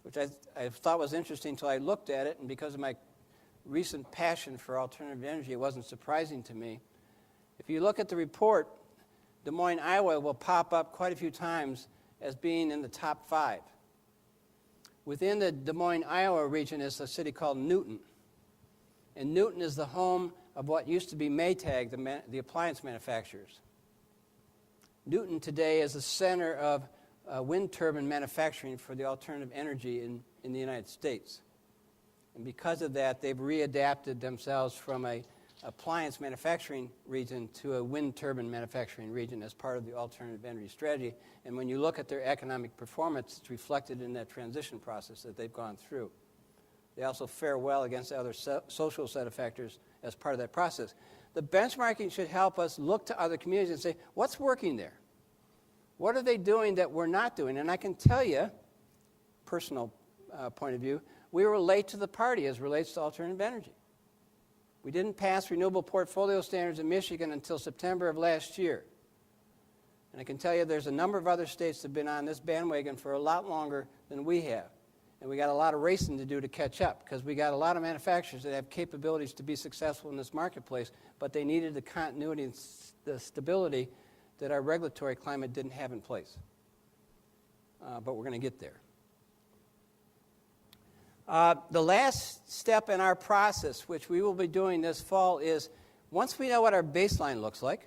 which I thought was interesting until I looked at it, and because of my recent passion for alternative energy, it wasn't surprising to me. If you look at the report, Des Moines, Iowa will pop up quite a few times as being in the top 5. Within the Des Moines, Iowa region is a city called Newton. And Newton is the home of what used to be Maytag, the appliance manufacturers. Newton today is the center of wind turbine manufacturing for the alternative energy in the United States. And because of that, they've readapted themselves from a appliance manufacturing region to a wind turbine manufacturing region as part of the alternative energy strategy. And when you look at their economic performance, it's reflected in that transition process that they've gone through. They also fare well against other social set of factors as part of that process. The benchmarking should help us look to other communities and say, what's working there? What are they doing that we're not doing? And I can tell you, personal point of view, we were late to the party as relates to alternative energy. We didn't pass renewable portfolio standards in Michigan until September of last year. And I can tell you there's a number of other states that have been on this bandwagon for a lot longer than we have. And we got a lot of racing to do to catch up because we got a lot of manufacturers that have capabilities to be successful in this marketplace, but they needed the continuity and the stability that our regulatory climate didn't have in place. But we're going to get there. The last step in our process, which we will be doing this fall, is once we know what our baseline looks like,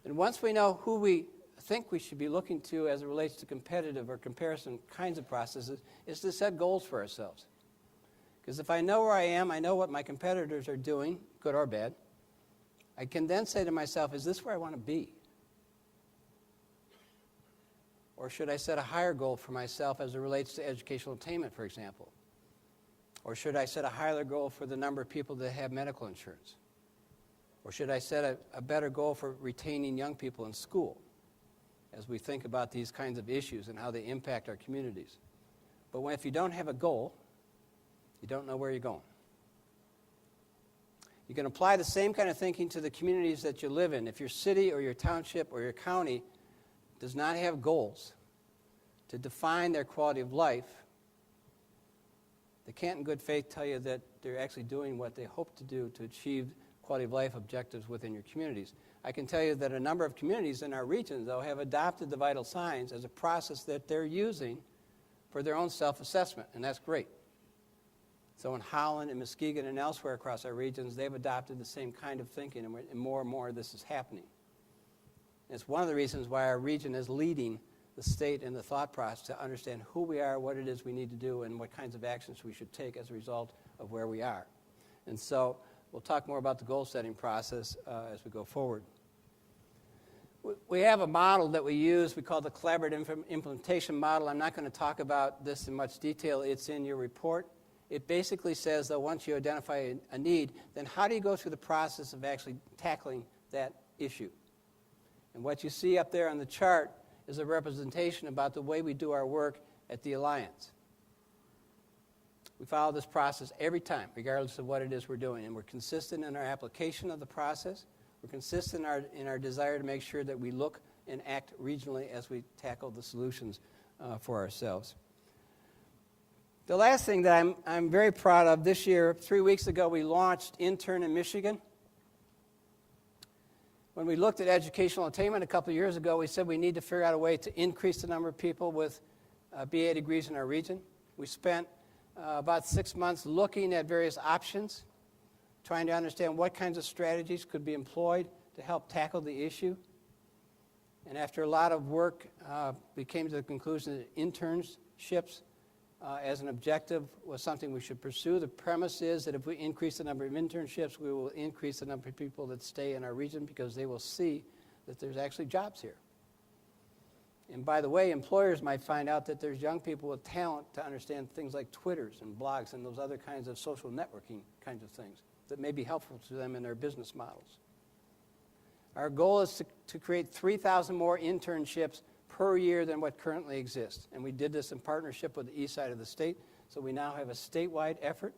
and once we know who we think we should be looking to as it relates to competitive or comparison kinds of processes, is to set goals for ourselves. Because if I know where I am, I know what my competitors are doing, good or bad, I can then say to myself, is this where I want to be? Or should I set a higher goal for myself as it relates to educational attainment, for example? Or should I set a higher goal for the number of people that have medical insurance? Or should I set a better goal for retaining young people in school as we think about these kinds of issues and how they impact our communities? But if you don't have a goal, you don't know where you're going. You can apply the same kind of thinking to the communities that you live in. If your city or your township or your county does not have goals to define their quality of life, they can't in good faith tell you that they're actually doing what they hope to do to achieve quality of life objectives within your communities. I can tell you that a number of communities in our region, though, have adopted the vital signs as a process that they're using for their own self-assessment, and that's great. So in Holland and Muskegon and elsewhere across our regions, they've adopted the same kind of thinking, and more this is happening. And it's one of the reasons why our region is leading the state in the thought process to understand who we are, what it is we need to do, and what kinds of actions we should take as a result of where we are. And so we'll talk more about the goal-setting process as we go forward. We have a model that we use. We call the collaborative implementation model. I'm not going to talk about this in much detail. It's in your report. It basically says that once you identify a need, then how do you go through the process of actually tackling that issue? And what you see up there on the chart is a representation about the way we do our work at the Alliance. We follow this process every time, regardless of what it is we're doing. And we're consistent in our application of the process. We're consistent in our desire to make sure that we look and act regionally as we tackle the solutions for ourselves. The last thing that I'm very proud of this year, 3 weeks ago, we launched Intern in Michigan. When we looked at educational attainment a couple of years ago, we said we need to figure out a way to increase the number of people with BA degrees in our region. We spent about 6 months looking at various options, trying to understand what kinds of strategies could be employed to help tackle the issue. And after a lot of work, we came to the conclusion that internships as an objective was something we should pursue. The premise is that if we increase the number of internships, we will increase the number of people that stay in our region because they will see that there's actually jobs here. And by the way, employers might find out that there's young people with talent to understand things like Twitters and blogs and those other kinds of social networking kinds of things that may be helpful to them in their business models. Our goal is to create 3,000 more internships per year than what currently exists. And we did this in partnership with the east side of the state, so we now have a statewide effort.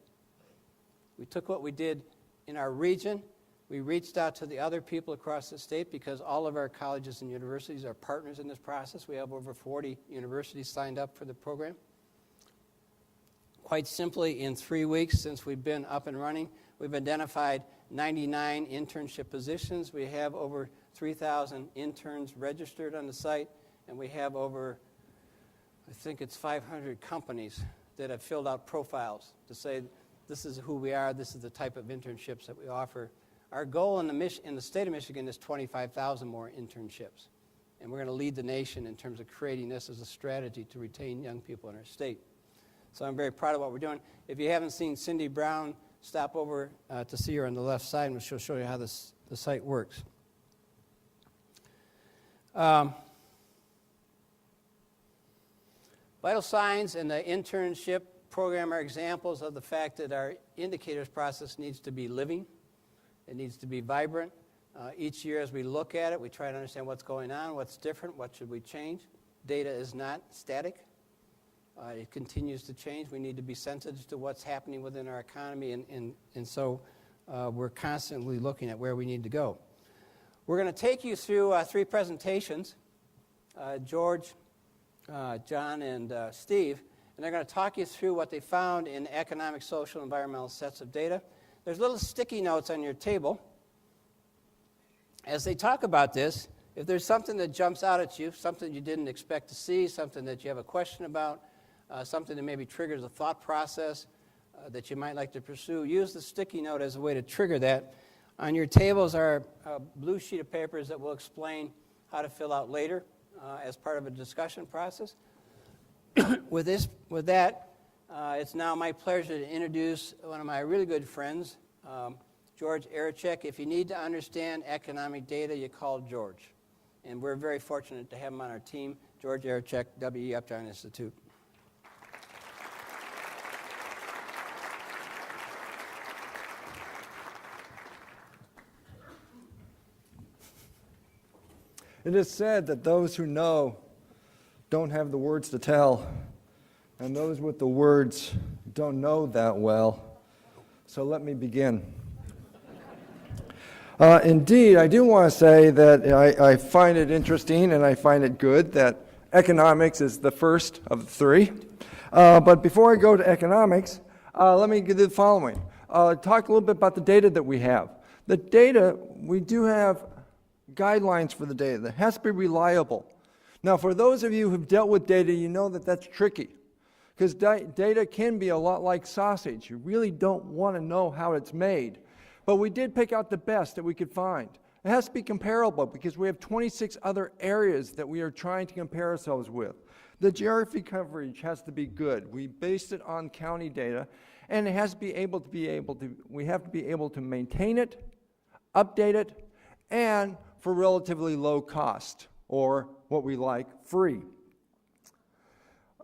We took what we did in our region. We reached out to the other people across the state because all of our colleges and universities are partners in this process. We have over 40 universities signed up for the program. Quite simply, in 3 weeks since we've been up and running, we've identified 99 internship positions. We have over 3,000 interns registered on the site, and we have over, I think it's 500 companies that have filled out profiles to say, this is who we are, this is the type of internships that we offer. Our goal in the state of Michigan is 25,000 more internships. And we're going to lead the nation in terms of creating this as a strategy to retain young people in our state. So I'm very proud of what we're doing. If you haven't seen Cindy Brown, stop over to see her on the left side, and she'll show you how the site works. Vital signs and the internship program are examples of the fact that our indicators process needs to be living. It needs to be vibrant. Each year as we look at it, we try to understand what's going on, what's different, what should we change. Data is not static. It continues to change. We need to be sensitive to what's happening within our economy, and so we're constantly looking at where we need to go. We're going to take you through 3 presentations, George, John, and Steve, and they're going to talk you through what they found in economic, social, and environmental sets of data. There's little sticky notes on your table. As they talk about this, if there's something that jumps out at you, something you didn't expect to see, something that you have a question about, something that maybe triggers a thought process that you might like to pursue, use the sticky note as a way to trigger that. On your tables are a blue sheet of papers that will explain how to fill out later as part of a discussion process. With that, it's now my pleasure to introduce one of my really good friends, George Arachek. If you need to understand economic data, you call George. And we're very fortunate to have him on our team. George Arachek, W.E. Upjohn Institute. It is said that those who know don't have the words to tell, and those with the words don't know that well. So let me begin. Indeed, I do want to say that I find it interesting and I find it good that economics is the first of the 3. But before I go to economics, let me do the following. Talk a little bit about the data that we have. The data, we do have guidelines for the data that has to be reliable. Now, for those of you who've dealt with data, you know that that's tricky because data can be a lot like sausage. You really don't want to know how it's made. But we did pick out the best that we could find. It has to be comparable because we have 26 other areas that we are trying to compare ourselves with. The geography coverage has to be good. We based it on county data, and it has to be able to we have to be able to maintain it, update it, and for relatively low cost, or what we like, free.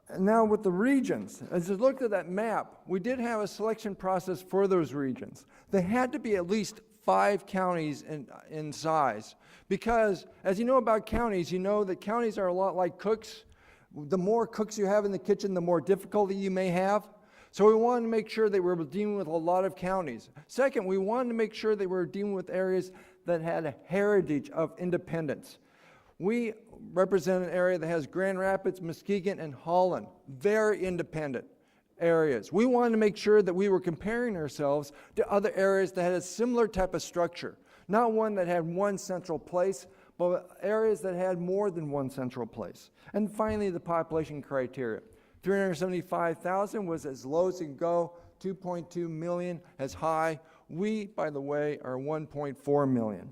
And now with the regions, as you looked at that map, we did have a selection process for those regions. They had to be at least 5 counties in size, because as you know about counties, you know that counties are a lot like cooks. The more cooks you have in the kitchen, the more difficulty you may have. So we wanted to make sure that we were dealing with a lot of counties. Second, we wanted to make sure that we were dealing with areas that had a heritage of independence. We represent an area that has Grand Rapids, Muskegon, and Holland, very independent areas. We wanted to make sure that we were comparing ourselves to other areas that had a similar type of structure, not one that had one central place, but areas that had more than one central place. And finally, the population criteria. 375,000 was as low as it can go, 2.2 million as high. We, by the way, are 1.4 million.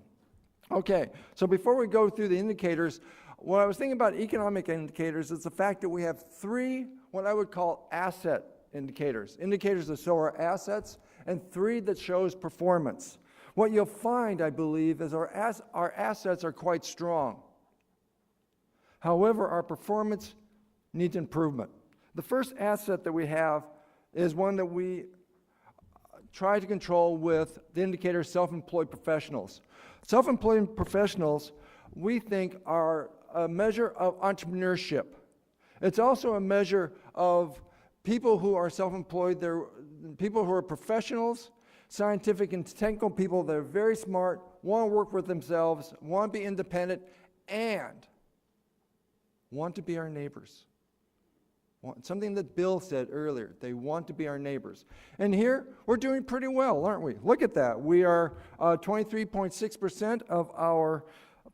Okay, so before we go through the indicators, what I was thinking about economic indicators is the fact that we have three, what I would call asset indicators. Indicators that show our assets, and three that shows performance. What you'll find, I believe, is our assets are quite strong. However, our performance needs improvement. The first asset that we have is one that we try to control with the indicator self-employed professionals. Self-employed professionals, we think, are a measure of entrepreneurship. It's also a measure of people who are self-employed. They're people who are professionals, scientific and technical people that are very smart, want to work with themselves, want to be independent, and want to be our neighbors. Something that Bill said earlier, they want to be our neighbors. And here, we're doing pretty well, aren't we? Look at that. We are 23.6% of our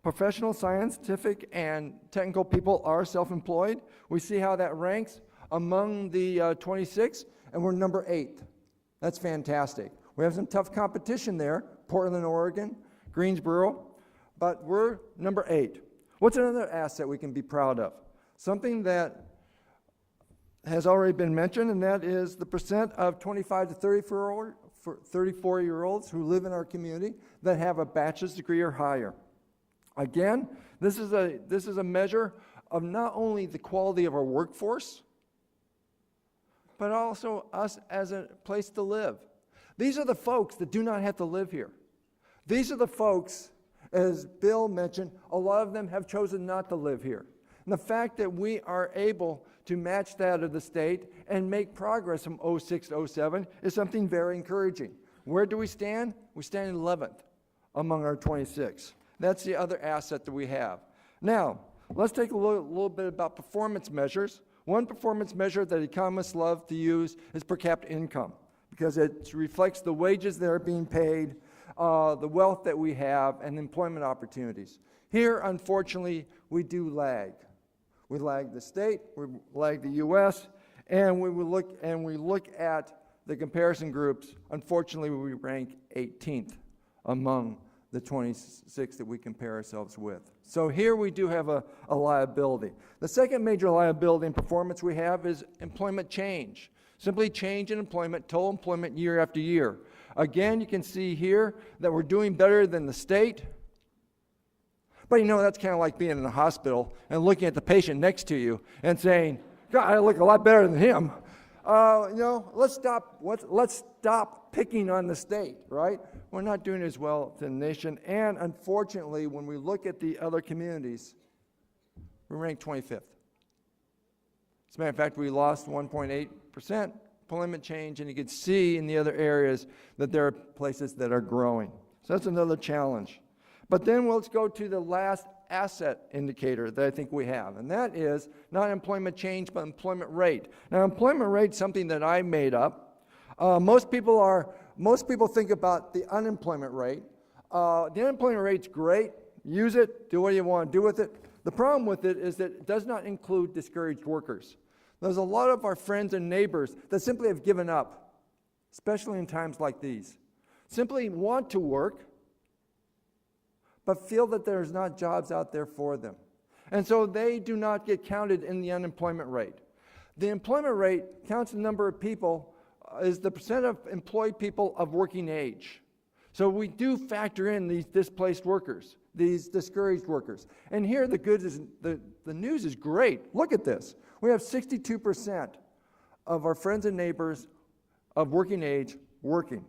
professional, scientific, and technical people are self-employed. We see how that ranks among the 26, and we're number 8. That's fantastic. We have some tough competition there, Portland, Oregon, Greensboro, but we're number 8. What's another asset we can be proud of? Something that has already been mentioned, and that is the percent of 25 to 34-year-olds who live in our community that have a bachelor's degree or higher. Again, this is a measure of not only the quality of our workforce, but also us as a place to live. These are the folks that do not have to live here. These are the folks, as Bill mentioned, a lot of them have chosen not to live here. And the fact that we are able to match that of the state and make progress from 06 to 07 is something very encouraging. Where do we stand? We stand 11th among our 26. That's the other asset that we have. Now, let's take a little bit about performance measures. One performance measure that economists love to use is per capita income, because it reflects the wages that are being paid, the wealth that we have, and employment opportunities. Here, unfortunately, we do lag. We lag the state, we lag the U.S., and we look at the comparison groups. Unfortunately, we rank 18th among the 26 that we compare ourselves with. So here we do have a liability. The second major liability in performance we have is employment change. Simply change in employment, total employment year after year. Again, you can see here that we're doing better than the state. But you know, that's kind of like being in a hospital and looking at the patient next to you and saying, God, I look a lot better than him. Let's stop picking on the state, right? We're not doing as well as the nation. And unfortunately, when we look at the other communities, we rank 25th. As a matter of fact, we lost 1.8% employment change, and you can see in the other areas that there are places that are growing. So that's another challenge. But then let's go to the last asset indicator that I think we have, and that is not employment change, but employment rate. Now, employment rate is something that I made up. Most people think about the unemployment rate. The unemployment rate's great. Use it. Do what you want to do with it. The problem with it is that it does not include discouraged workers. There's a lot of our friends and neighbors that simply have given up, especially in times like these. Simply want to work, but feel that there's not jobs out there for them. And so they do not get counted in the unemployment rate. The employment rate counts the number of people, is the percent of employed people of working age. So we do factor in these displaced workers, these discouraged workers. And here the news is great. Look at this. We have 62% of our friends and neighbors of working age working.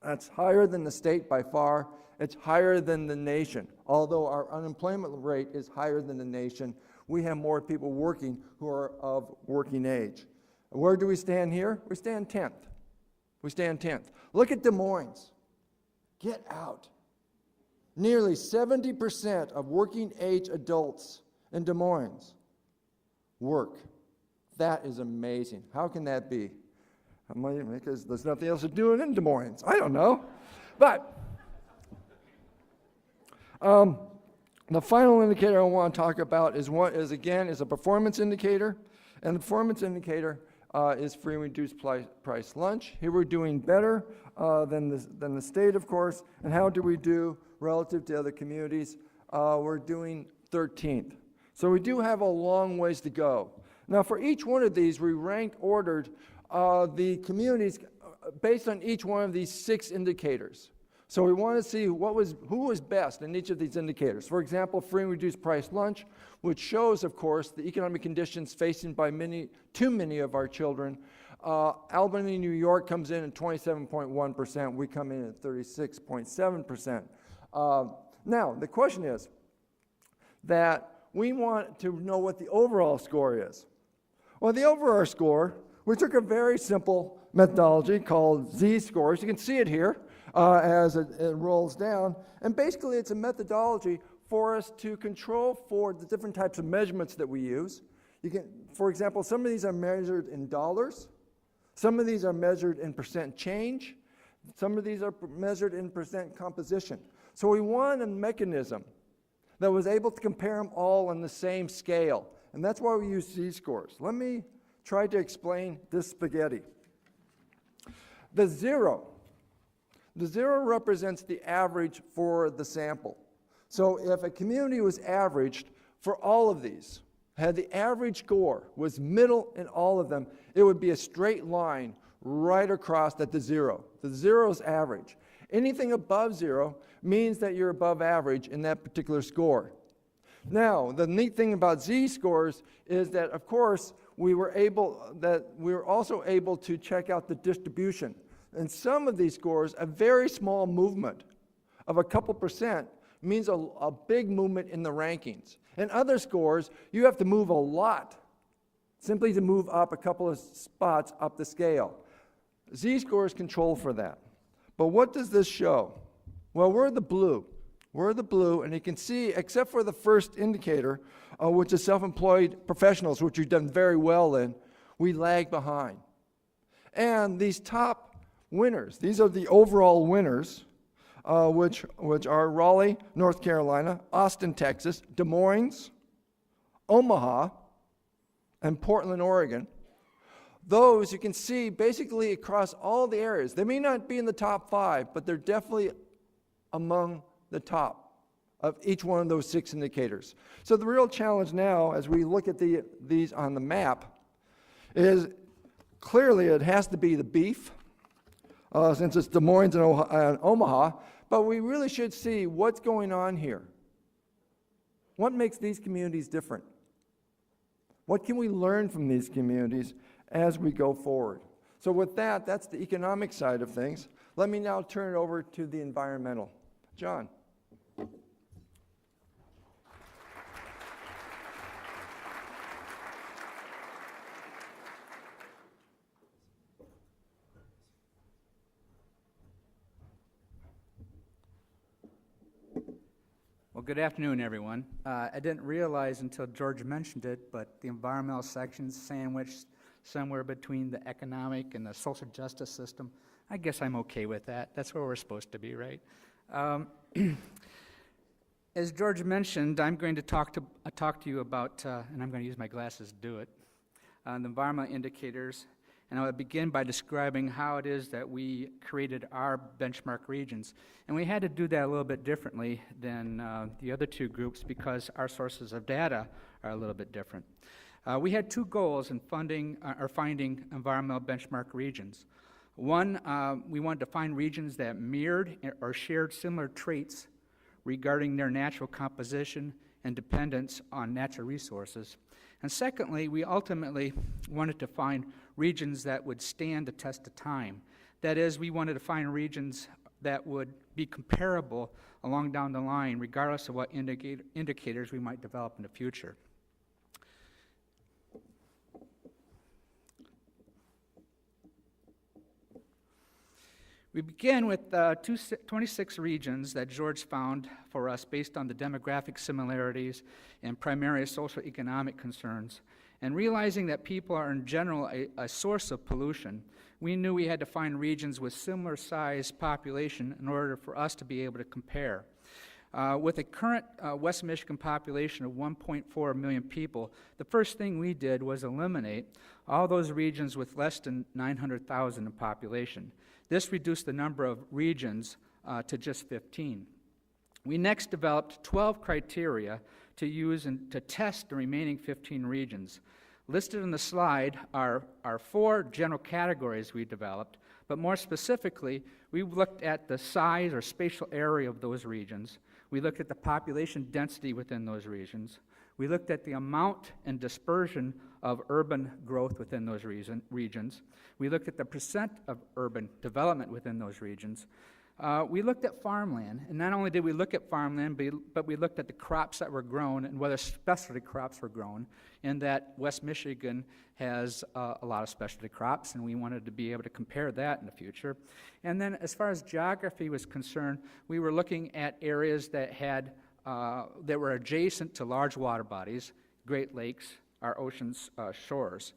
That's higher than the state by far. It's higher than the nation. Although our unemployment rate is higher than the nation, we have more people working who are of working age. Where do we stand here? We stand 10th. We stand 10th. Look at Des Moines. Get out. Nearly 70% of working age adults in Des Moines work. That is amazing. How can that be? Because there's nothing else to do in Des Moines. I don't know. But the final indicator I want to talk about is a performance indicator. And the performance indicator is free and reduced price lunch. Here we're doing better than the state, of course. And how do we do relative to other communities? We're doing 13th. So we do have a long ways to go. Now, for each one of these, we ordered the communities based on each one of these 6 indicators. So we want to see who was best in each of these indicators. For example, free and reduced price lunch, which shows, of course, the economic conditions facing by too many of our children. Albany, New York comes in at 27.1%. We come in at 36.7%. Now, the question is that we want to know what the overall score is. Well, the overall score, we took a very simple methodology called Z-scores. You can see it here as it rolls down. And basically, it's a methodology for us to control for the different types of measurements that we use. For example, some of these are measured in dollars. Some of these are measured in percent change. Some of these are measured in percent composition. So we want a mechanism that was able to compare them all on the same scale. And that's why we use Z-scores. Let me try to explain this spaghetti. The zero represents the average for the sample. So if a community was averaged for all of these, had the average score was middle in all of them, it would be a straight line right across at the zero. The zero is average. Anything above 0 means that you're above average in that particular score. Now, the neat thing about Z-scores is that, of course, we were also able to check out the distribution. In some of these scores, a very small movement of a couple percent means a big movement in the rankings. In other scores, you have to move a lot simply to move up a couple of spots up the scale. Z-scores control for that. But what does this show? Well, we're the blue. We're the blue, and you can see, except for the first indicator, which is self-employed professionals, which we've done very well in, we lag behind. And these top winners, these are the overall winners, which are Raleigh, North Carolina, Austin, Texas, Des Moines, Omaha, and Portland, Oregon. Those you can see basically across all the areas. They may not be in the top 5, but they're definitely among the top of each one of those 6 indicators. So the real challenge now, as we look at these on the map, is clearly it has to be the beef, since it's Des Moines and Omaha, but we really should see what's going on here. What makes these communities different? What can we learn from these communities as we go forward? So with that, that's the economic side of things. Let me now turn it over to the environmental. John. Well, good afternoon, everyone. I didn't realize until George mentioned it, but the environmental section's sandwiched somewhere between the economic and the social justice system. I guess I'm okay with that. That's where we're supposed to be, right? As George mentioned, I'm going to talk to you about, and I'm going to use my glasses to do it, the environmental indicators. And I will begin by describing how it is that we created our benchmark regions. And we had to do that a little bit differently than the other 2 groups because our sources of data are a little bit different. We had 2 goals in finding environmental benchmark regions. One, we wanted to find regions that mirrored or shared similar traits regarding their natural composition and dependence on natural resources. And secondly, we ultimately wanted to find regions that would stand the test of time. That is, we wanted to find regions that would be comparable along down the line, regardless of what indicators we might develop in the future. We begin with 26 regions that George found for us based on the demographic similarities and primary social economic concerns. And realizing that people are in general a source of pollution, we knew we had to find regions with similar size population in order for us to be able to compare. With a current West Michigan population of 1.4 million people, the first thing we did was eliminate all those regions with less than 900,000 in population. This reduced the number of regions to just 15. We next developed 12 criteria to use and to test the remaining 15 regions. Listed on the slide are 4 general categories we developed, but more specifically, we looked at the size or spatial area of those regions. We looked at the population density within those regions. We looked at the amount and dispersion of urban growth within those regions. We looked at the percent of urban development within those regions. We looked at farmland, and not only did we look at farmland, but we looked at the crops that were grown and whether specialty crops were grown, and that West Michigan has a lot of specialty crops, and we wanted to be able to compare that in the future. And then as far as geography was concerned, we were looking at areas that that were adjacent to large water bodies, Great Lakes, our ocean's shores.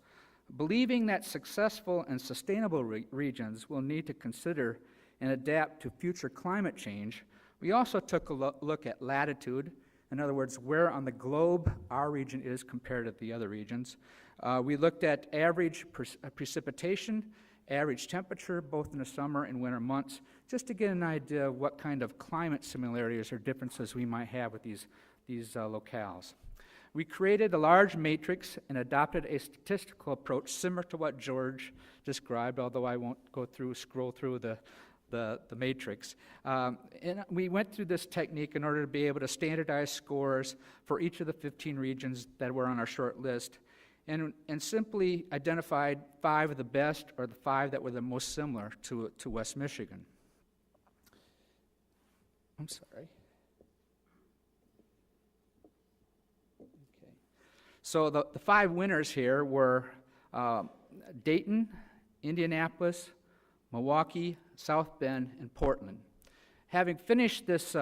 Believing that successful and sustainable regions will need to consider and adapt to future climate change, we also took a look at latitude, in other words, where on the globe our region is compared to the other regions. We looked at average precipitation, average temperature, both in the summer and winter months, just to get an idea of what kind of climate similarities or differences we might have with these locales. We created a large matrix and adopted a statistical approach similar to what George described, although I won't scroll through the matrix. And we went through this technique in order to be able to standardize scores for each of the 15 regions that were on our short list, and simply identified 5 of the best, or the 5 that were the most similar to West Michigan. I'm sorry. Okay. So the 5 winners here were Dayton, Indianapolis, Milwaukee, South Bend, and Portland. Having finished this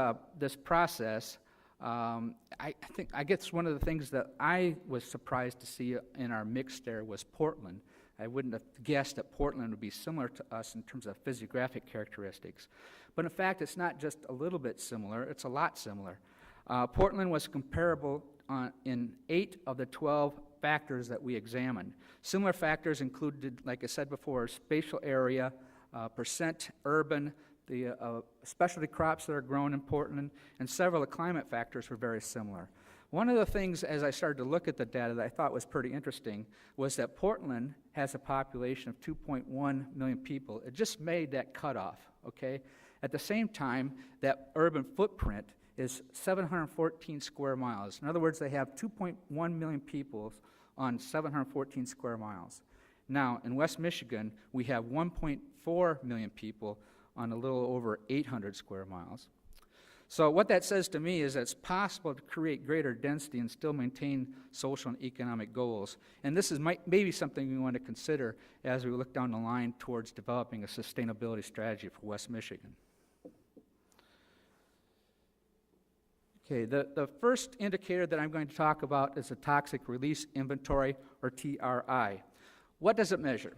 process, I guess one of the things that I was surprised to see in our mix there was Portland. I wouldn't have guessed that Portland would be similar to us in terms of physiographic characteristics. But in fact, it's not just a little bit similar, it's a lot similar. Portland was comparable in 8 of the 12 factors that we examined. Similar factors included, like I said before, spatial area, percent urban, the specialty crops that are grown in Portland, and several of the climate factors were very similar. One of the things, as I started to look at the data, that I thought was pretty interesting was that Portland has a population of 2.1 million people. It just made that cutoff, okay? At the same time, that urban footprint is 714 square miles. In other words, they have 2.1 million people on 714 square miles. Now, in West Michigan, we have 1.4 million people on a little over 800 square miles. So what that says to me is that it's possible to create greater density and still maintain social and economic goals. And this is maybe something we want to consider as we look down the line towards developing a sustainability strategy for West Michigan. Okay, the first indicator that I'm going to talk about is the Toxic Release Inventory, or TRI. What does it measure?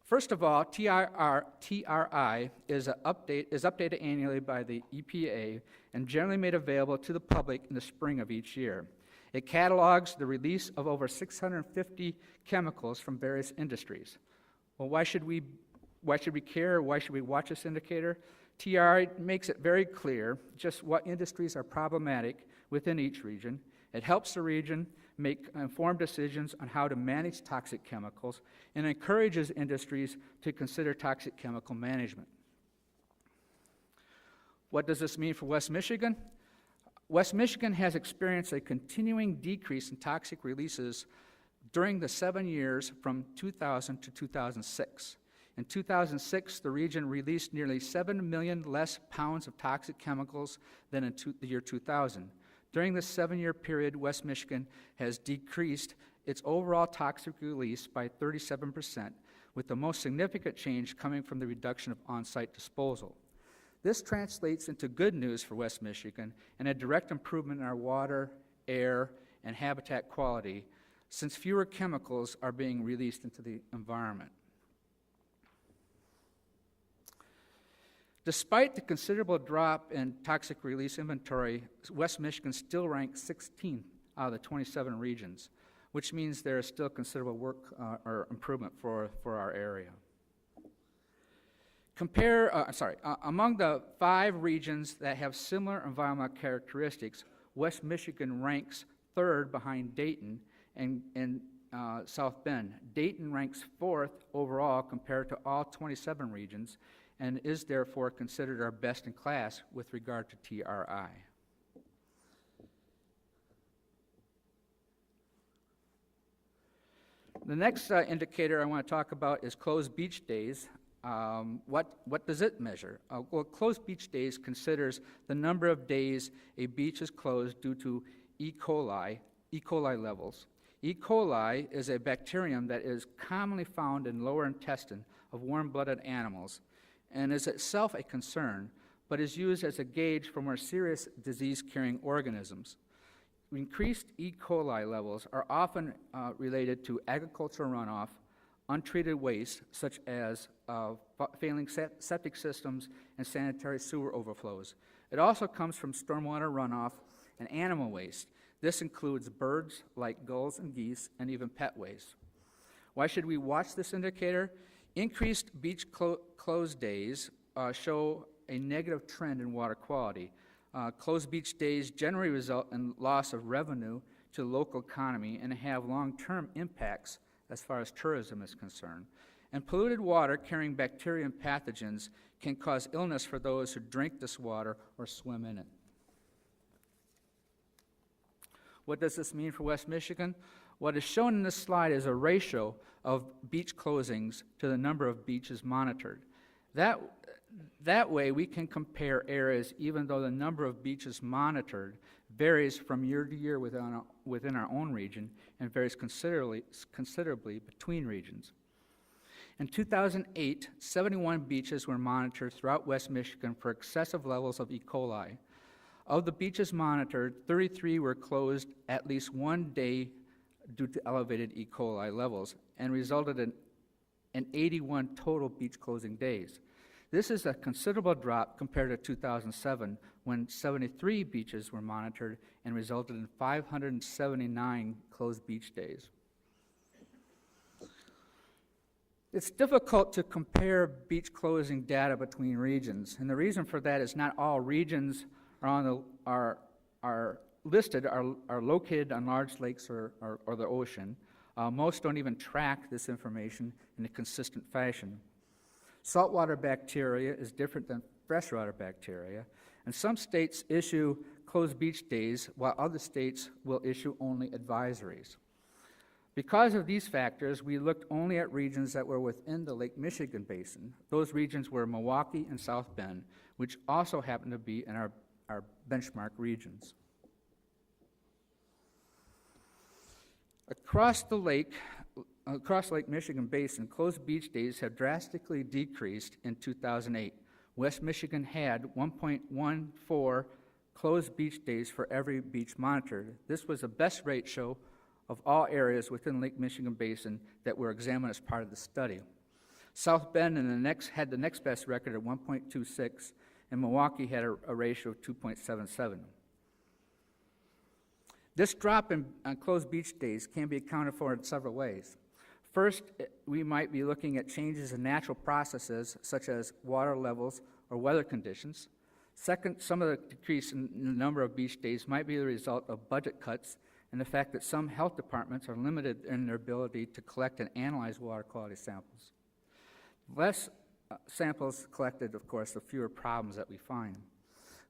First of all, TRI is updated annually by the EPA and generally made available to the public in the spring of each year. It catalogs the release of over 650 chemicals from various industries. Well, why should we care? Why should we watch this indicator? TRI makes it very clear just what industries are problematic within each region. It helps the region make informed decisions on how to manage toxic chemicals and encourages industries to consider toxic chemical management. What does this mean for West Michigan? West Michigan has experienced a continuing decrease in toxic releases during the 7 years from 2000 to 2006. In 2006, the region released nearly 7 million less pounds of toxic chemicals than in the year 2000. During this 7-year period, West Michigan has decreased its overall toxic release by 37%, with the most significant change coming from the reduction of on-site disposal. This translates into good news for West Michigan and a direct improvement in our water, air, and habitat quality, since fewer chemicals are being released into the environment. Despite the considerable drop in toxic release inventory, West Michigan still ranks 16th out of the 27 regions, which means there is still considerable work or improvement for our area. Among the 5 regions that have similar environmental characteristics, West Michigan ranks 3rd behind Dayton and South Bend. Dayton ranks 4th overall compared to all 27 regions and is therefore considered our best in class with regard to TRI. The next indicator I want to talk about is closed beach days. What does it measure? Well, closed beach days considers the number of days a beach is closed due to E. coli levels. E. coli is a bacterium that is commonly found in lower intestine of warm-blooded animals and is itself a concern, but is used as a gauge for more serious disease-carrying organisms. Increased E. coli levels are often related to agricultural runoff, untreated waste, such as failing septic systems and sanitary sewer overflows. It also comes from stormwater runoff and animal waste. This includes birds like gulls and geese, and even pet waste. Why should we watch this indicator? Increased beach closed days show a negative trend in water quality. Closed beach days generally result in loss of revenue to the local economy and have long-term impacts as far as tourism is concerned. And polluted water carrying bacteria and pathogens can cause illness for those who drink this water or swim in it. What does this mean for West Michigan? What is shown in this slide is a ratio of beach closings to the number of beaches monitored. That way we can compare areas even though the number of beaches monitored varies from year to year within our own region and varies considerably between regions. In 2008, 71 beaches were monitored throughout West Michigan for excessive levels of E. coli. Of the beaches monitored, 33 were closed at least one day due to elevated E. coli levels and resulted in 81 total beach closing days. This is a considerable drop compared to 2007, when 73 beaches were monitored and resulted in 579 closed beach days. It's difficult to compare beach closing data between regions, and the reason for that is not all regions are located on large lakes or the ocean. Most don't even track this information in a consistent fashion. Saltwater bacteria is different than freshwater bacteria, and some states issue closed beach days while other states will issue only advisories. Because of these factors, we looked only at regions that were within the Lake Michigan basin. Those regions were Milwaukee and South Bend, which also happen to be in our benchmark regions. Across Lake Michigan basin, closed beach days have drastically decreased in 2008. West Michigan had 1.14 closed beach days for every beach monitored. This was the best ratio of all areas within Lake Michigan basin that were examined as part of the study. South Bend had the next best record at 1.26, and Milwaukee had a ratio of 2.77. This drop in closed beach days can be accounted for in several ways. First, we might be looking at changes in natural processes such as water levels or weather conditions. Second, some of the decrease in the number of beach days might be the result of budget cuts and the fact that some health departments are limited in their ability to collect and analyze water quality samples. Less samples collected, of course, the fewer problems that we find.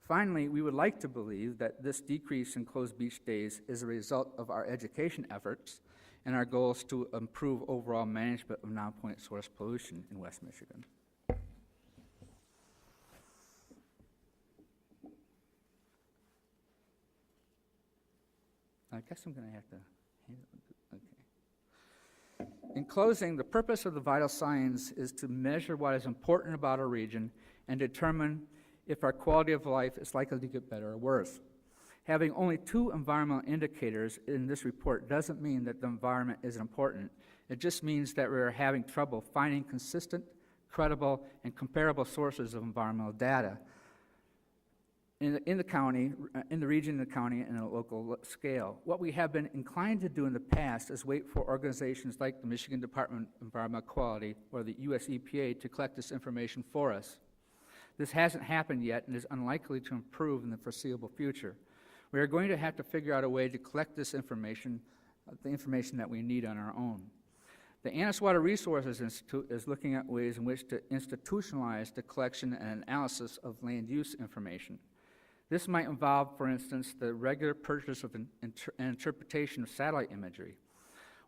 Finally, we would like to believe that this decrease in closed beach days is a result of our education efforts and our goals to improve overall management of non-point source pollution in West Michigan. I guess I'm going to have to. Okay. In closing, the purpose of the vital signs is to measure what is important about our region and determine if our quality of life is likely to get better or worse. Having only 2 environmental indicators in this report doesn't mean that the environment isn't important. It just means that we're having trouble finding consistent, credible, and comparable sources of environmental data in the county, in the region, in the county, and at a local scale. What we have been inclined to do in the past is wait for organizations like the Michigan Department of Environmental Quality or the US EPA to collect this information for us. This hasn't happened yet and is unlikely to improve in the foreseeable future. We are going to have to figure out a way to collect this information, the information that we need on our own. The Annis Water Resources Institute is looking at ways in which to institutionalize the collection and analysis of land use information. This might involve, for instance, the regular purchase of and interpretation of satellite imagery.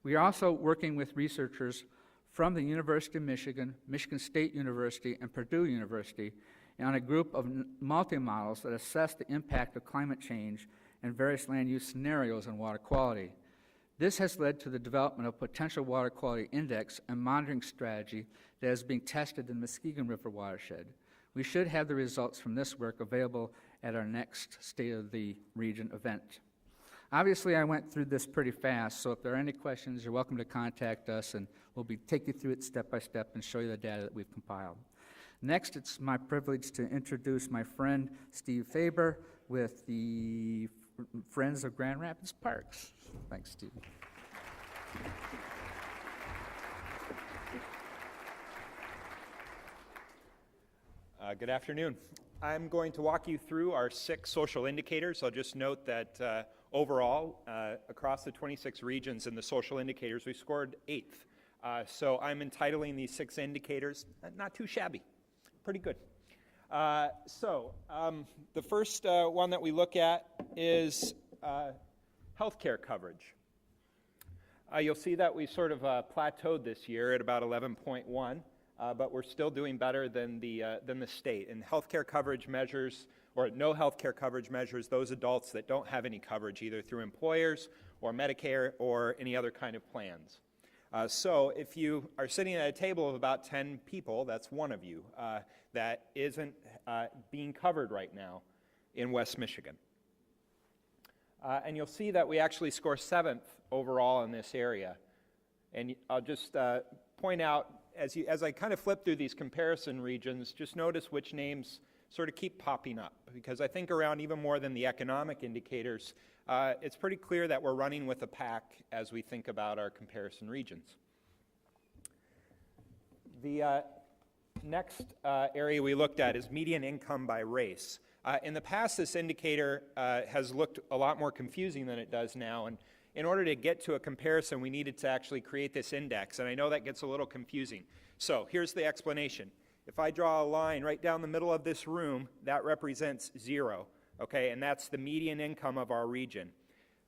We are also working with researchers from the University of Michigan, Michigan State University, and Purdue University on a group of multi-models that assess the impact of climate change and various land use scenarios on water quality. This has led to the development of potential water quality index and monitoring strategy that is being tested in the Muskegon River watershed. We should have the results from this work available at our next State of the Region event. Obviously, I went through this pretty fast, so if there are any questions, you're welcome to contact us, and we'll take you through it step by step and show you the data that we've compiled. Next, it's my privilege to introduce my friend Steve Faber with the Friends of Grand Rapids Parks. Thanks, Steve. Good afternoon. I'm going to walk you through our 6 social indicators. I'll just note that overall, across the 26 regions in the social indicators, we scored 8th. So I'm entitling these 6 indicators, not too shabby, pretty good. The first one that we look at is healthcare coverage. You'll see that we sort of plateaued this year at about 11.1. But we're still doing better than the state. And healthcare coverage measures, or no healthcare coverage measures, those adults that don't have any coverage, either through employers or Medicare or any other kind of plans. So if you are sitting at a table of about 10 people, that's one of you that isn't being covered right now in West Michigan. And you'll see that we actually score 7th overall in this area. And I'll just point out, as I kind of flip through these comparison regions, just notice which names sort of keep popping up, because I think around even more than the economic indicators, it's pretty clear that we're running with a pack as we think about our comparison regions. The next area we looked at is median income by race. In the past, this indicator has looked a lot more confusing than it does now, and in order to get to a comparison, we needed to actually create this index, and I know that gets a little confusing. So here's the explanation. If I draw a line right down the middle of this room, that represents 0, okay, and that's the median income of our region.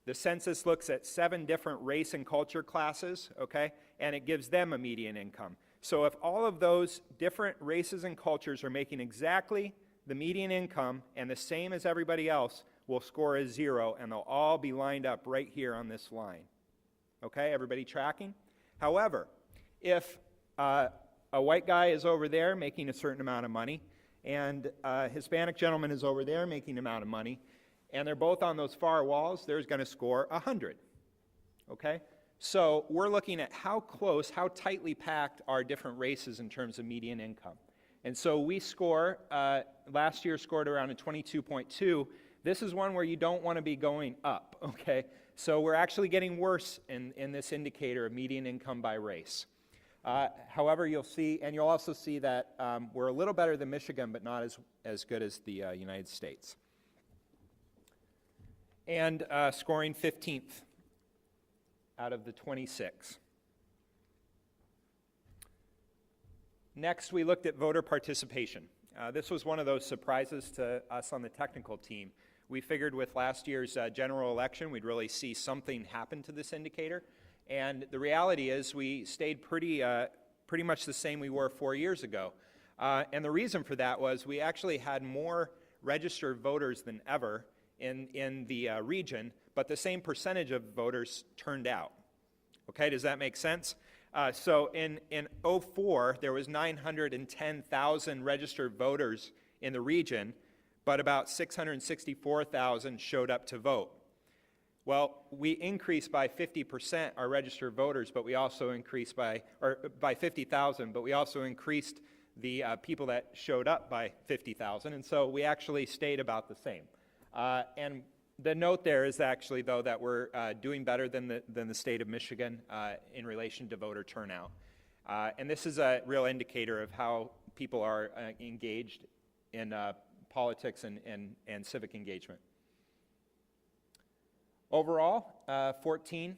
The census looks at 7 different race and culture classes, okay, and it gives them a median income. So if all of those different races and cultures are making exactly the median income and the same as everybody else, will score a 0, and they'll all be lined up right here on this line. Okay, everybody tracking? However, if a white guy is over there making a certain amount of money, and a Hispanic gentleman is over there making an amount of money, and they're both on those far walls, there's going to score 100. Okay? So we're looking at how close, how tightly packed are different races in terms of median income. And so we score, last year scored around a 22.2. This is one where you don't want to be going up, okay? So we're actually getting worse in this indicator of median income by race. However, you'll see, and you'll also see that we're a little better than Michigan, but not as good as the United States. And scoring 15th out of the 26. Next, we looked at voter participation. This was one of those surprises to us on the technical team. We figured with last year's general election, we'd really see something happen to this indicator. And the reality is we stayed pretty much the same we were 4 years ago. And the reason for that was we actually had more registered voters than ever in the region, but the same percentage of voters turned out. Okay, does that make sense? So in '04, there was 910,000 registered voters in the region, but about 664,000 showed up to vote. Well, we increased by 50% our registered voters, but we also increased by 50,000, but we also increased the people that showed up by 50,000, and so we actually stayed about the same. And the note there is actually, though, that we're doing better than the state of Michigan in relation to voter turnout. And this is a real indicator of how people are engaged in politics and civic engagement. Overall, 14,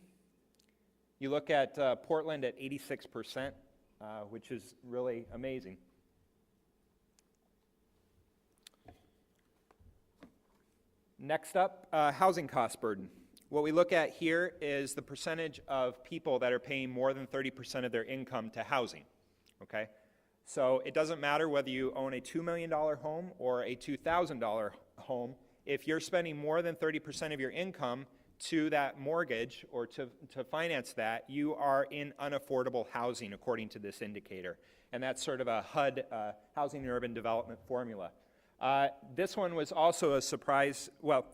you look at Portland at 86%, which is really amazing. Next up, housing cost burden. What we look at here is the percentage of people that are paying more than 30% of their income to housing, okay? So it doesn't matter whether you own a $2 million home or a $2,000 home. If you're spending more than 30% of your income to that mortgage or to finance that, you are in unaffordable housing, according to this indicator. And that's sort of a HUD, Housing and Urban Development formula. This one was also a surprise. Well,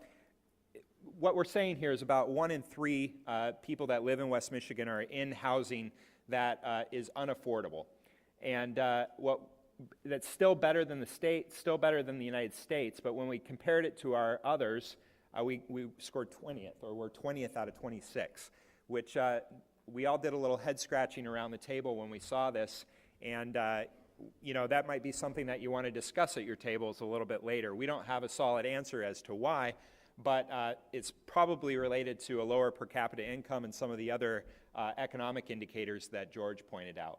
what we're saying here is about 1 in 3 people that live in West Michigan are in housing that is unaffordable. And that's still better than the state, still better than the United States, but when we compared it to our others, we scored 20th, or we're 20th out of 26, which we all did a little head scratching around the table when we saw this, and that might be something that you want to discuss at your tables a little bit later. We don't have a solid answer as to why, but it's probably related to a lower per capita income and some of the other economic indicators that George pointed out.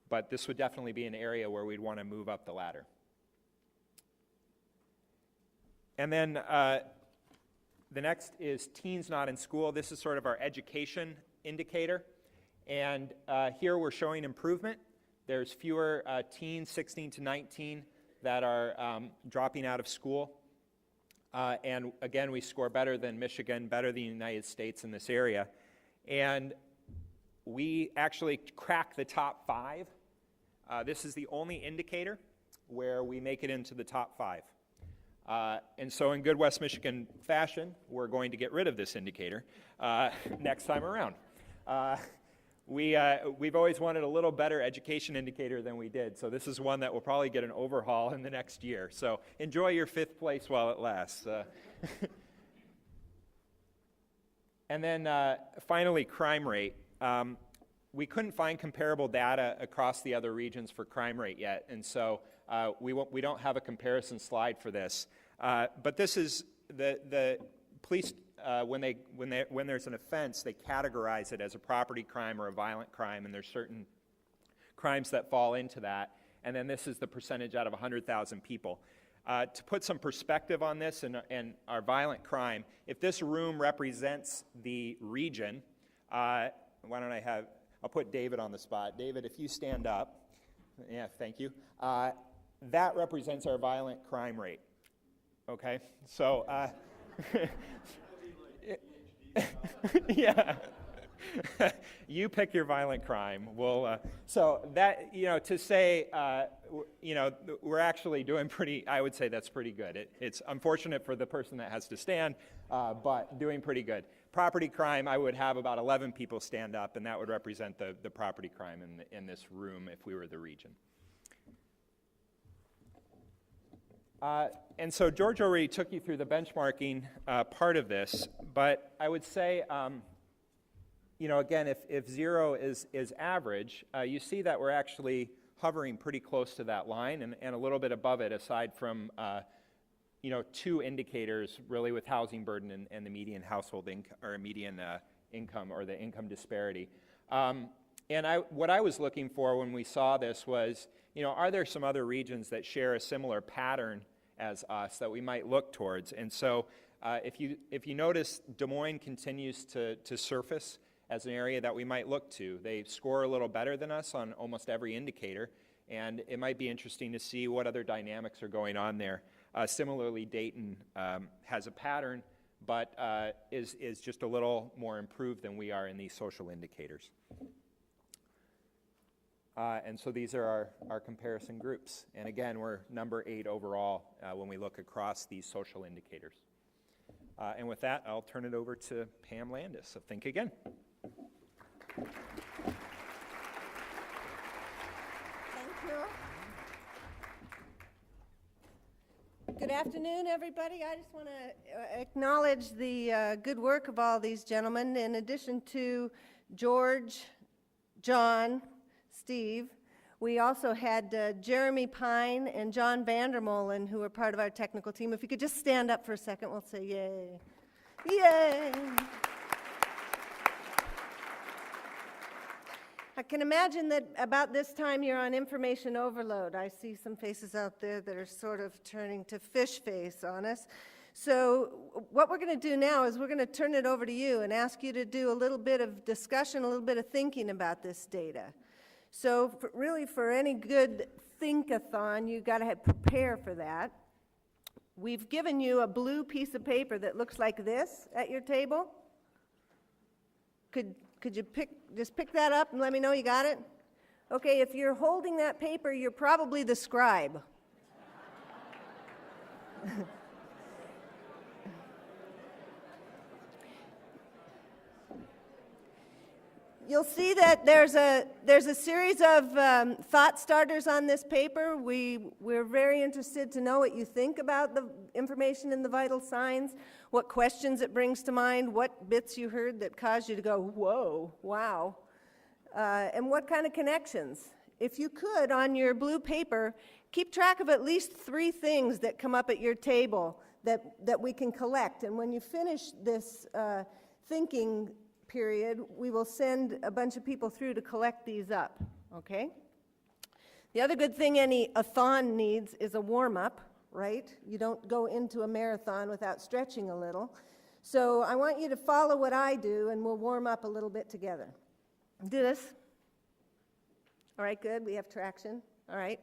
But this would definitely be an area where we'd want to move up the ladder. And then the next is teens not in school. This is sort of our education indicator. And here we're showing improvement. There's fewer teens, 16 to 19, that are dropping out of school. And again, we score better than Michigan, better than the United States in this area. And we actually crack the top 5. This is the only indicator where we make it into the top 5. And so in good West Michigan fashion, we're going to get rid of this indicator next time around. We've always wanted a little better education indicator than we did, so this is one that will probably get an overhaul in the next year. So enjoy your 5th place while it lasts. And then finally, crime rate. We couldn't find comparable data across the other regions for crime rate yet, and so we don't have a comparison slide for this. But this is the police. When there's an offense, they categorize it as a property crime or a violent crime, and there's certain crimes that fall into that. And then this is the percentage out of 100,000 people. To put some perspective on this and our violent crime, if this room represents the region, why don't I'll put David on the spot. David, if you stand up. Yeah, thank you. That represents our violent crime rate. Okay? So, yeah. You pick your violent crime. So that, to say, we're actually doing I would say that's pretty good. It's unfortunate for the person that has to stand, but doing pretty good. Property crime, I would have about 11 people stand up, and that would represent the property crime in this room if we were the region. And so George already took you through the benchmarking part of this, but I would say, again, if 0 is average, you see that we're actually hovering pretty close to that line and a little bit above it, aside from 2 indicators really with housing burden and the median household income or median income or the income disparity. And what I was looking for when we saw this was, are there some other regions that share a similar pattern as us that we might look towards? And so if you notice, Des Moines continues to surface as an area that we might look to. They score a little better than us on almost every indicator, and it might be interesting to see what other dynamics are going on there. Similarly, Dayton has a pattern, but is just a little more improved than we are in these social indicators. And so these are our comparison groups. And again, we're number 8 overall when we look across these social indicators. And with that, I'll turn it over to Pam Landis of Think Again. Thank you. Good afternoon, everybody. I just want to acknowledge the good work of all these gentlemen. In addition to George, John, Steve, we also had Jeremy Pine and John Vandermolen, who are part of our technical team. If you could just stand up for a second, we'll say yay. Yay! I can imagine that about this time you're on information overload. I see some faces out there that are sort of turning to fish face on us. So what we're going to do now is we're going to turn it over to you and ask you to do a little bit of discussion, a little bit of thinking about this data. So really for any good think-a-thon, you've got to prepare for that. We've given you a blue piece of paper that looks like this at your table. Could you just pick that up and let me know you got it? Okay, if you're holding that paper, you're probably the scribe. You'll see that there's a series of thought starters on this paper. We're very interested to know what you think about the information in the vital signs, what questions it brings to mind, what bits you heard that caused you to go, whoa, wow, and what kind of connections. If you could, on your blue paper, keep track of at least 3 things that come up at your table that we can collect. And when you finish this thinking period, we will send a bunch of people through to collect these up, okay? The other good thing any a-thon needs is a warm-up, right? You don't go into a marathon without stretching a little. So I want you to follow what I do, and we'll warm up a little bit together. Do this. All right, good. We have traction. All right.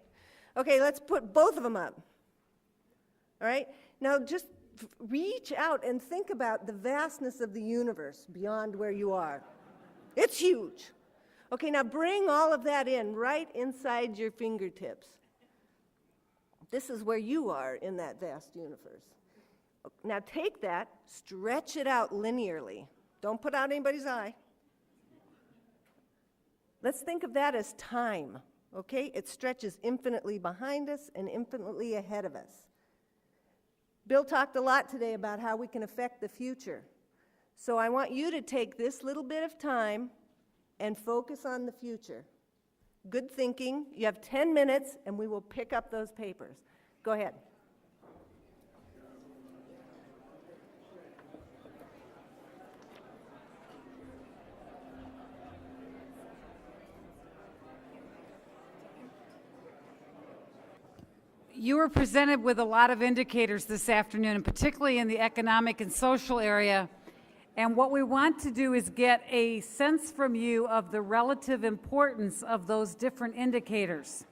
Okay, let's put both of them up. All right? Now just reach out and think about the vastness of the universe beyond where you are. It's huge. Okay, now bring all of that in right inside your fingertips. This is where you are in that vast universe. Now take that, stretch it out linearly. Don't put out anybody's eye. Let's think of that as time, okay? It stretches infinitely behind us and infinitely ahead of us. Bill talked a lot today about how we can affect the future. So I want you to take this little bit of time and focus on the future. Good thinking. You have 10 minutes, and we will pick up those papers. Go ahead. You were presented with a lot of indicators this afternoon, and particularly in the economic and social area. And what we want to do is get a sense from you of the relative importance of those different indicators.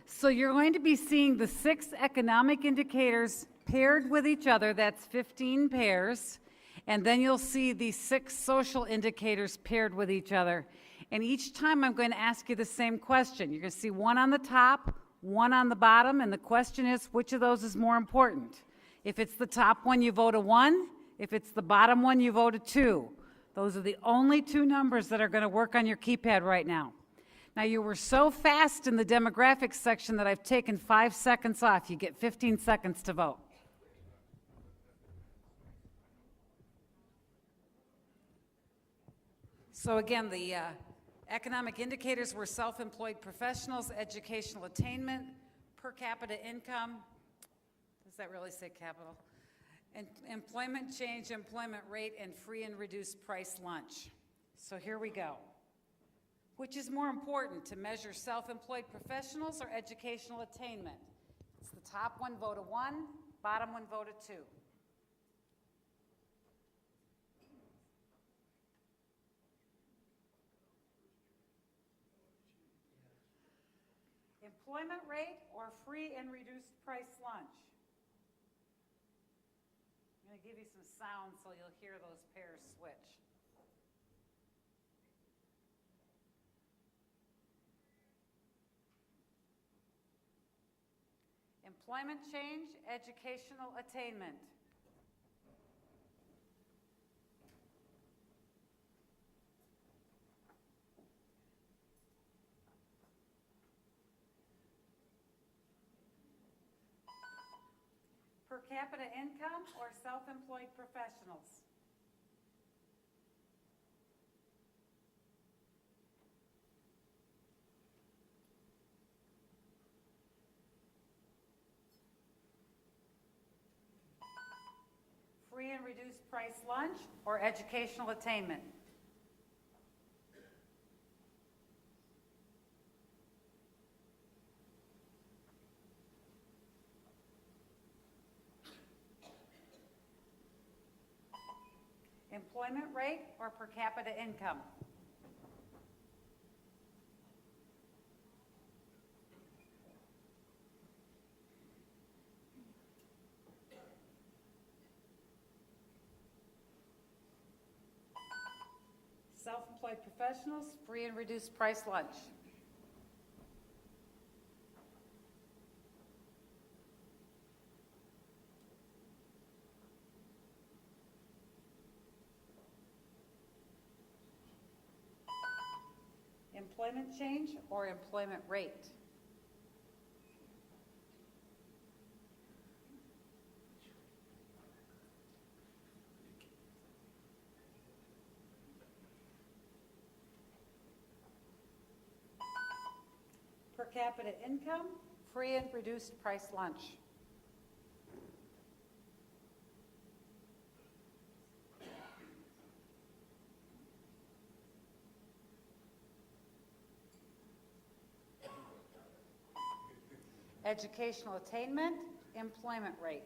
So you're going to be seeing the 6 economic indicators paired with each other. That's 15 pairs. And then you'll see the 6 social indicators paired with each other. And each time I'm going to ask you the same question. You're going to see one on the top, one on the bottom, and the question is, which of those is more important? If it's the top one, you vote a 1. If it's the bottom one, you vote a 2. Those are the only 2 numbers that are going to work on your keypad right now. Now, you were so fast in the demographics section that I've taken 5 seconds off. You get 15 seconds to vote. So again, the economic indicators were self-employed professionals, educational attainment, per capita income. Does that really say capital? And employment change, employment rate, and free and reduced price lunch. So here we go. Which is more important, to measure self-employed professionals or educational attainment? It's the top one, vote a 1, bottom one, vote a 2. Employment rate or free and reduced price lunch? I'm going to give you some sound so you'll hear those pairs switch. Employment change, educational attainment. Per capita income or self-employed professionals. Free and reduced price lunch or educational attainment. Employment rate or per capita income. Self-employed professionals, free and reduced price lunch. Employment change or employment rate. Per capita income, free and reduced price lunch. Educational attainment, employment rate.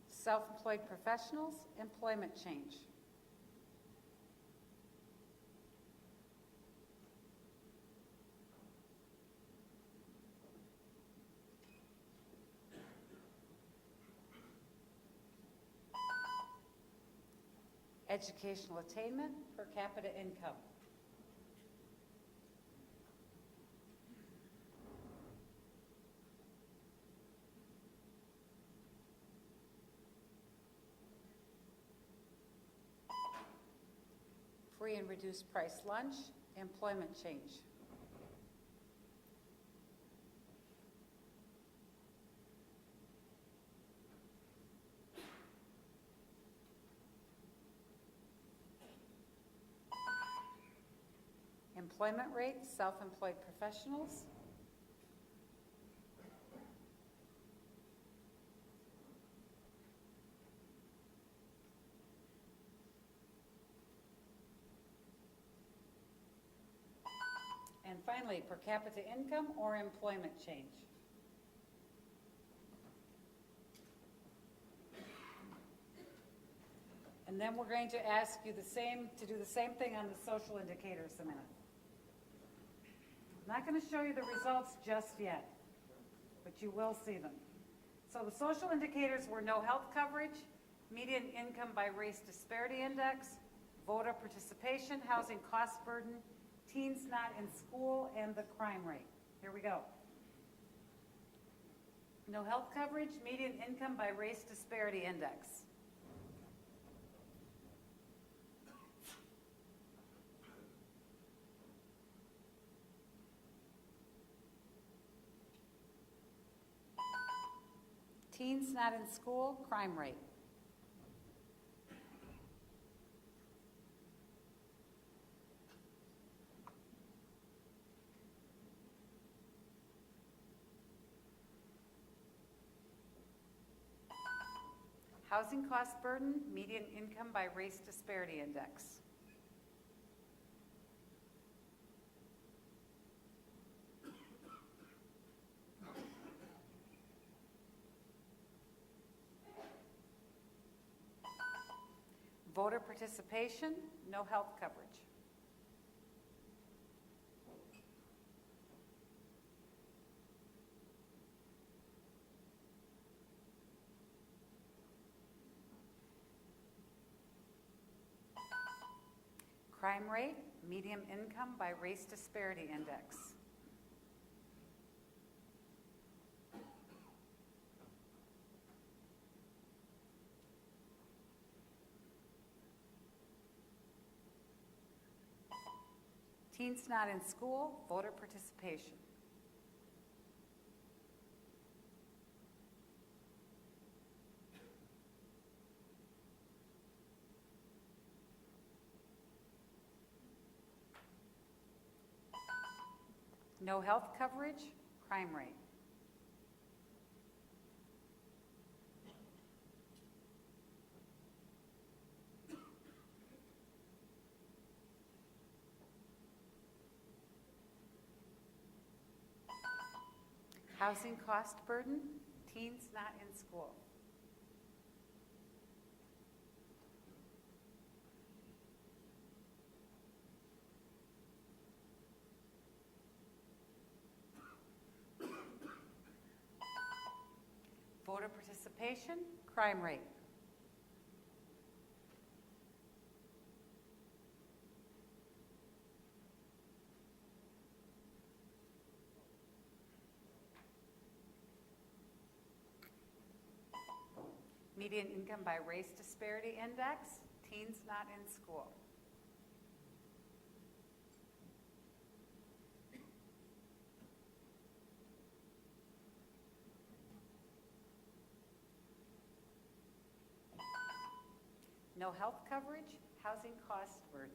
Self-employed professionals, employment change. Educational attainment, per capita income. Free and reduced price lunch, employment change. Employment rate, self-employed professionals. And finally, per capita income or employment change. And then we're going to ask you to do the same thing on the social indicators a minute. I'm not going to show you the results just yet, but you will see them. So the social indicators were no health coverage, median income by race disparity index, voter participation, housing cost burden, teens not in school, and the crime rate. Here we go. No health coverage, median income by race disparity index. Teens not in school, crime rate. Housing cost burden, median income by race disparity index. Voter participation, no health coverage. crime rate, median income by race disparity index. Teens not in school, voter participation. No health coverage, crime rate. Housing cost burden, teens not in school. Voter participation, crime rate. Median income by race disparity index, teens not in school. No health coverage, housing cost burden.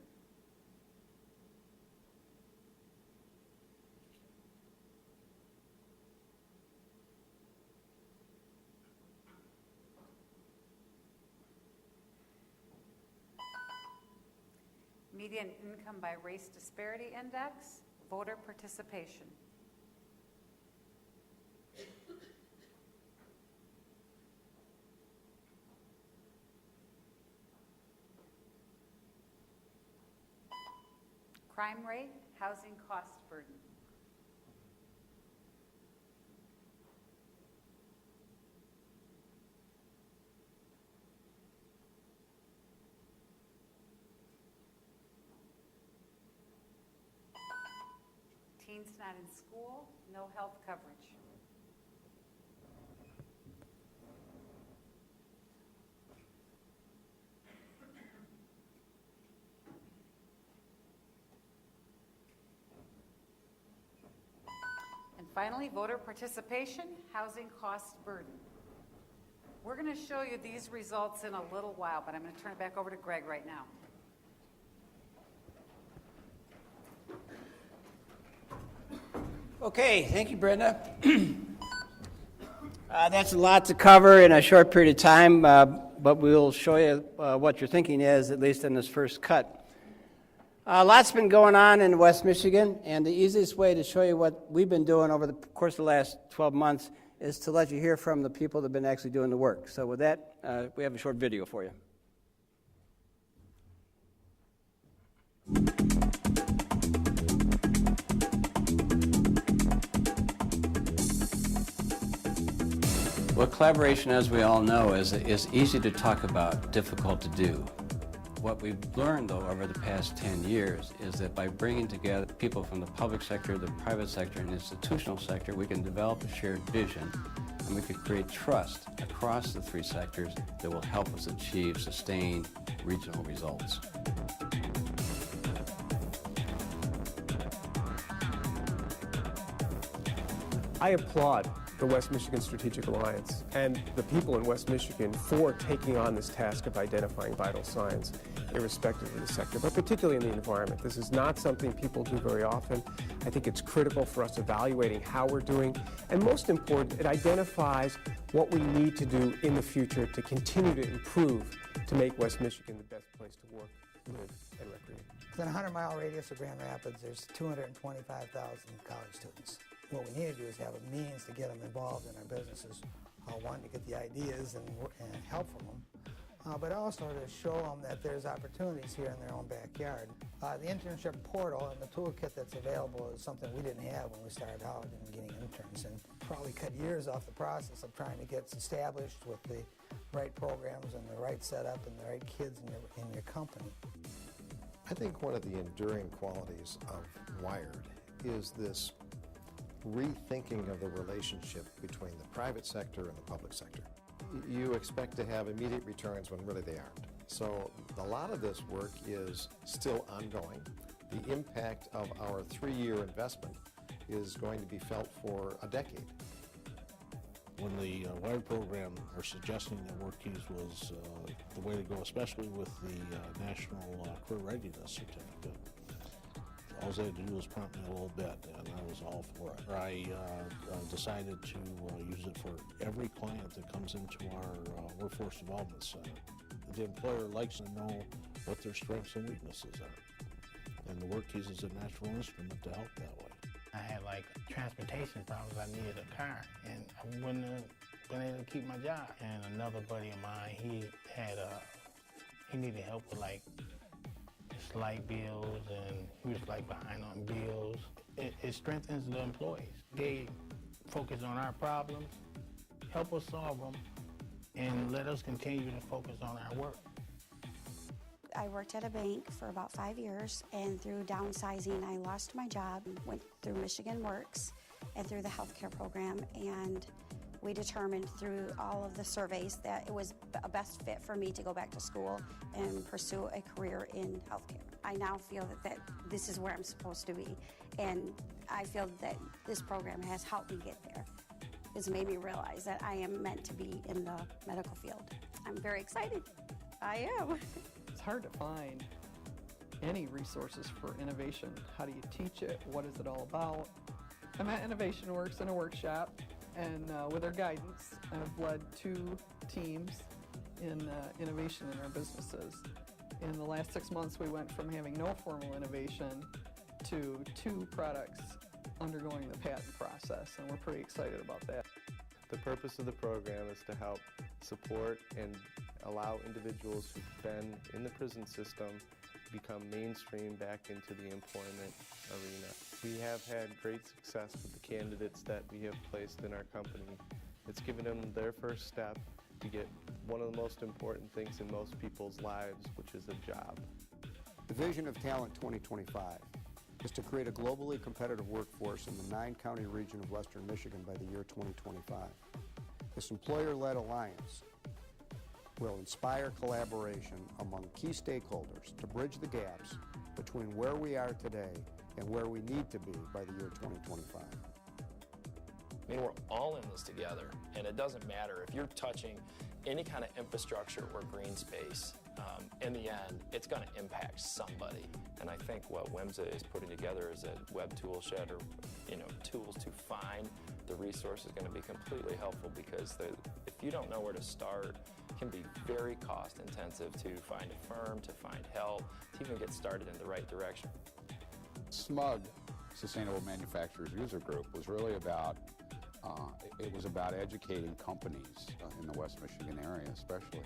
Median income by race disparity index, voter participation. Crime rate, housing cost burden. Teens not in school, no health coverage. And finally, voter participation, housing cost burden. We're going to show you these results in a little while, but I'm going to turn it back over to Greg right now. Okay, thank you, Brenda. That's a lot to cover in a short period of time, but we'll show you what your thinking is, at least in this first cut. Lots been going on in West Michigan, and the easiest way to show you what we've been doing over the course of the last 12 months is to let you hear from the people that have been actually doing the work. So with that, we have a short video for you. Well, collaboration, as we all know, is easy to talk about, difficult to do. What we've learned, though, over the past 10 years is that by bringing together people from the public sector, the private sector, and institutional sector, we can develop a shared vision, and we can create trust across the three sectors that will help us achieve sustained regional results. I applaud the West Michigan Strategic Alliance and the people in West Michigan for taking on this task of identifying vital signs, irrespective of the sector, but particularly in the environment. This is not something people do very often. I think it's critical for us evaluating how we're doing, and most important, it identifies what we need to do in the future to continue to improve to make West Michigan the best place to work, live, and recreate. Within a 100-mile radius of Grand Rapids, there's 225,000 college students. What we need to do is have a means to get them involved in our businesses. One, to get the ideas and help from them, but also to show them that there's opportunities here in their own backyard. The internship portal and the toolkit that's available is something we didn't have when we started out in getting interns, and probably cut years off the process of trying to get established with the right programs and the right setup and the right kids in your company. I think one of the enduring qualities of Wired is this rethinking of the relationship between the private sector and the public sector. You expect to have immediate returns when really they aren't. So a lot of this work is still ongoing. The impact of our 3-year investment is going to be felt for a decade. When the Wired program are suggesting that WorkKeys was the way to go, especially with the National Career Readiness Certificate, all they had to do was prompt me a little bit, and I was all for it. I decided to use it for every client that comes into our Workforce Development Center. The employer likes to know what their strengths and weaknesses are, and the WorkKeys is a natural instrument to help that way. I had like transportation problems. I needed a car, and I wouldn't have been able to keep my job. And another buddy of mine, he needed help with like his light bills, and he was like behind on bills. It strengthens the employees. They focus on our problems, help us solve them, and let us continue to focus on our work. I worked at a bank for about 5 years, and through downsizing, I lost my job, went through Michigan Works and through the healthcare program, and we determined through all of the surveys that it was a best fit for me to go back to school and pursue a career in healthcare. I now feel that this is where I'm supposed to be, and I feel that this program has helped me get there. It's made me realize that I am meant to be in the medical field. I'm very excited. I am. It's hard to find any resources for innovation. How do you teach it? What is it all about? I'm at Innovation Works in a workshop, and with their guidance, I've led 2 teams in innovation in our businesses. In the last 6 months, we went from having no formal innovation to 2 products undergoing the patent process, and we're pretty excited about that. The purpose of the program is to help support and allow individuals who've been in the prison system become mainstream back into the employment arena. We have had great success with the candidates that we have placed in our company. It's given them their first step to get one of the most important things in most people's lives, which is a job. The vision of Talent 2025 is to create a globally competitive workforce in the 9-county region of Western Michigan by the year 2025. This employer-led alliance will inspire collaboration among key stakeholders to bridge the gaps between where we are today and where we need to be by the year 2025. I mean, we're all in this together, and it doesn't matter if you're touching any kind of infrastructure or green space. In the end, it's going to impact somebody. And I think what WMSA is putting together is a web tool shed, or tools to find the resource is going to be completely helpful, because if you don't know where to start, it can be very cost intensive to find a firm, to find help, to even get started in the right direction. SMUG, Sustainable Manufacturers User Group, was really about it was about educating companies in the West Michigan area especially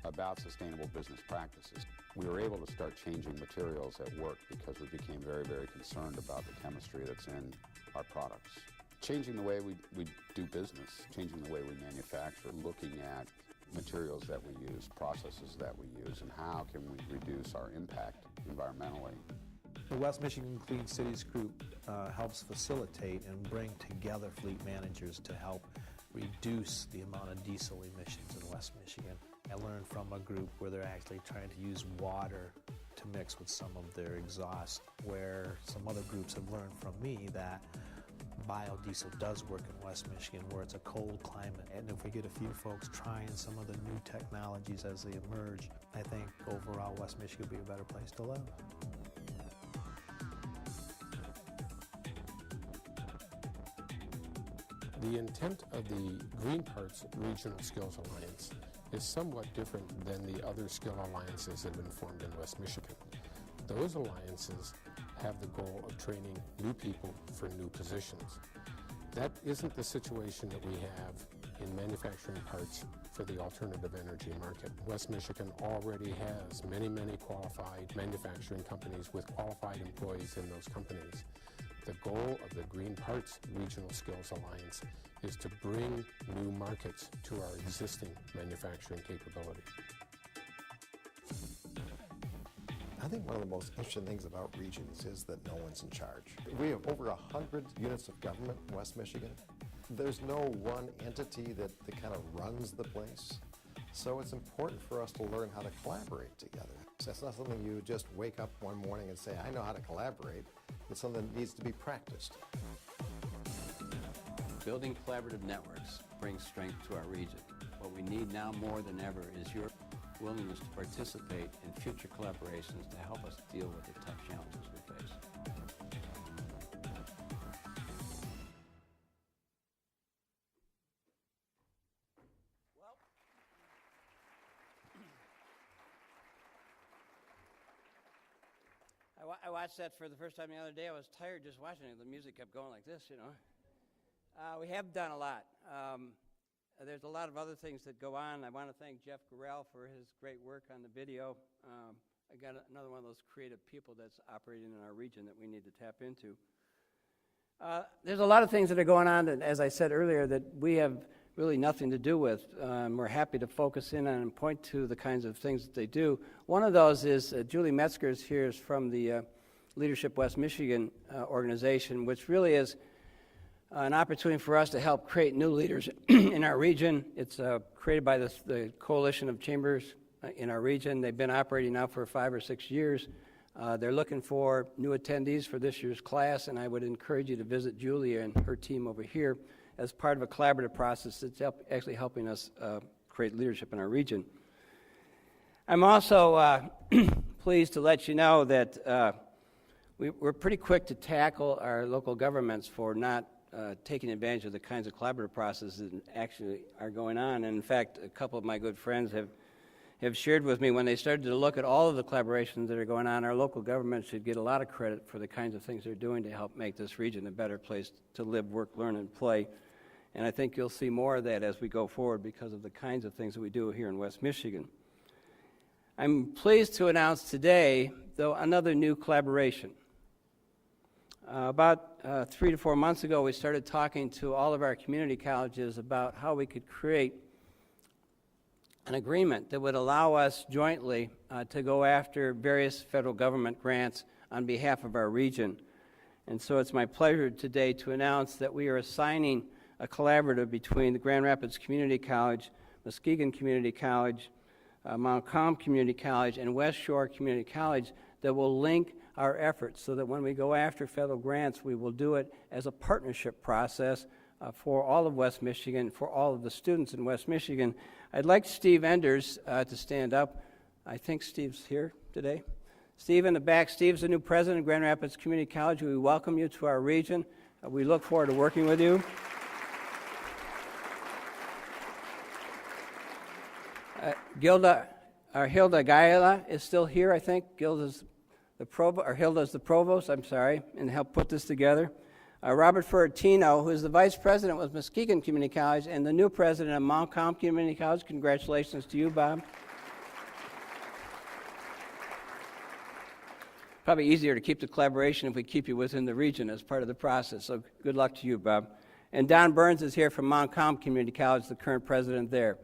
about sustainable business practices. We were able to start changing materials at work because we became very, very concerned about the chemistry that's in our products. Changing the way we do business, changing the way we manufacture, looking at materials that we use, processes that we use, and how can we reduce our impact environmentally. The West Michigan Clean Cities Group helps facilitate and bring together fleet managers to help reduce the amount of diesel emissions in West Michigan. I learned from a group where they're actually trying to use water to mix with some of their exhaust, where some other groups have learned from me that biodiesel does work in West Michigan, where it's a cold climate. And if we get a few folks trying some of the new technologies as they emerge, I think overall West Michigan will be a better place to live. The intent of the Green Parts Regional Skills Alliance is somewhat different than the other skill alliances that have been formed in West Michigan. Those alliances have the goal of training new people for new positions. That isn't the situation that we have in manufacturing parts for the alternative energy market. West Michigan already has many, many qualified manufacturing companies with qualified employees in those companies. The goal of the Green Parts Regional Skills Alliance is to bring new markets to our existing manufacturing capability. I think one of the most interesting things about regions is that no one's in charge. We have over 100 units of government in West Michigan. There's no one entity that kind of runs the place. So it's important for us to learn how to collaborate together. That's not something you just wake up one morning and say, I know how to collaborate. It's something that needs to be practiced. Building collaborative networks brings strength to our region. What we need now more than ever is your willingness to participate in future collaborations to help us deal with the tough challenges we face. I watched that for the first time the other day. I was tired just watching it. The music kept going like this, you know. We have done a lot. There's a lot of other things that go on. I want to thank Jeff Gorell for his great work on the video. I got another one of those creative people that's operating in our region that we need to tap into. There's a lot of things that are going on that, as I said earlier, that we have really nothing to do with. We're happy to focus in on and point to the kinds of things that they do. One of those is Julie Metzger's here is from the Leadership West Michigan organization, which really is an opportunity for us to help create new leaders in our region. It's created by the Coalition of Chambers in our region. They've been operating now for 5 or 6 years. They're looking for new attendees for this year's class, and I would encourage you to visit Julia and her team over here as part of a collaborative process that's actually helping us create leadership in our region. I'm also pleased to let you know that we're pretty quick to tackle our local governments for not taking advantage of the kinds of collaborative processes that actually are going on. And in fact, a couple of my good friends have shared with me when they started to look at all of the collaborations that are going on, our local government should get a lot of credit for the kinds of things they're doing to help make this region a better place to live, work, learn, and play. And I think you'll see more of that as we go forward because of the kinds of things that we do here in West Michigan. I'm pleased to announce today, though, another new collaboration. About 3 to 4 months ago, we started talking to all of our community colleges about how we could create an agreement that would allow us jointly to go after various federal government grants on behalf of our region. And so it's my pleasure today to announce that we are assigning a collaborative between the Grand Rapids Community College, Muskegon Community College, Mount Calm Community College, and West Shore Community College that will link our efforts so that when we go after federal grants, we will do it as a partnership process for all of West Michigan, for all of the students in West Michigan. I'd like Steve Enders to stand up. I think Steve's here today. Steve in the back. Steve's the new president of Grand Rapids Community College. We welcome you to our region. We look forward to working with you. Hilda Gaila is still here, I think. Hilda's the provost, I'm sorry, and helped put this together. Robert Ferrantino, who is the vice president with Muskegon Community College and the new president of Mount Calm Community College. Congratulations to you, Bob. Probably easier to keep the collaboration if we keep you within the region as part of the process, so good luck to you, Bob. And Don Burns is here from Mount Calm Community College, the current president there.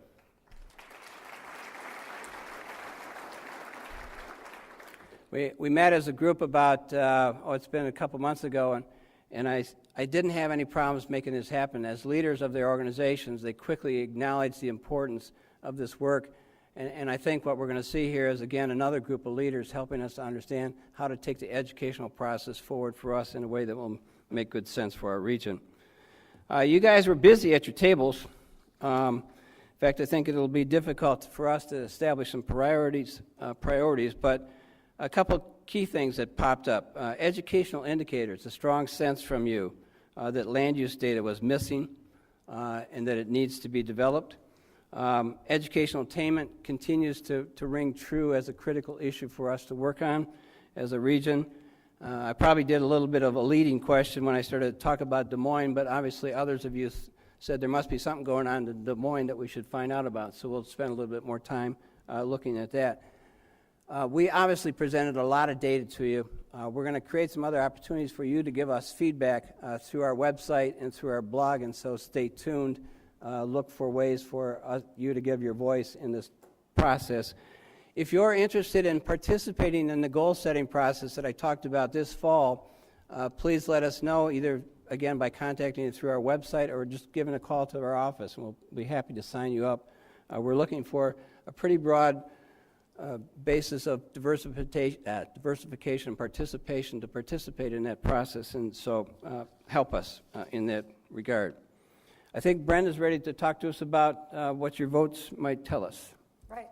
We met as a group about, it's been a couple months ago, and I didn't have any problems making this happen. As leaders of their organizations, they quickly acknowledged the importance of this work, and I think what we're going to see here is, again, another group of leaders helping us to understand how to take the educational process forward for us in a way that will make good sense for our region. You guys were busy at your tables. In fact, I think it'll be difficult for us to establish some priorities, but a couple key things that popped up. Educational indicators, a strong sense from you that land use data was missing and that it needs to be developed. Educational attainment continues to ring true as a critical issue for us to work on as a region. I probably did a little bit of a leading question when I started to talk about Des Moines, but obviously others of you said there must be something going on in Des Moines that we should find out about, so we'll spend a little bit more time looking at that. We obviously presented a lot of data to you. We're going to create some other opportunities for you to give us feedback through our website and through our blog, and so stay tuned. Look for ways for you to give your voice in this process. If you're interested in participating in the goal-setting process that I talked about this fall, please let us know, either, again, by contacting us through our website or just giving a call to our office, and we'll be happy to sign you up. We're looking for a pretty broad basis of diversification and participation to participate in that process, and so help us in that regard. I think Brenda's ready to talk to us about what your votes might tell us. Right.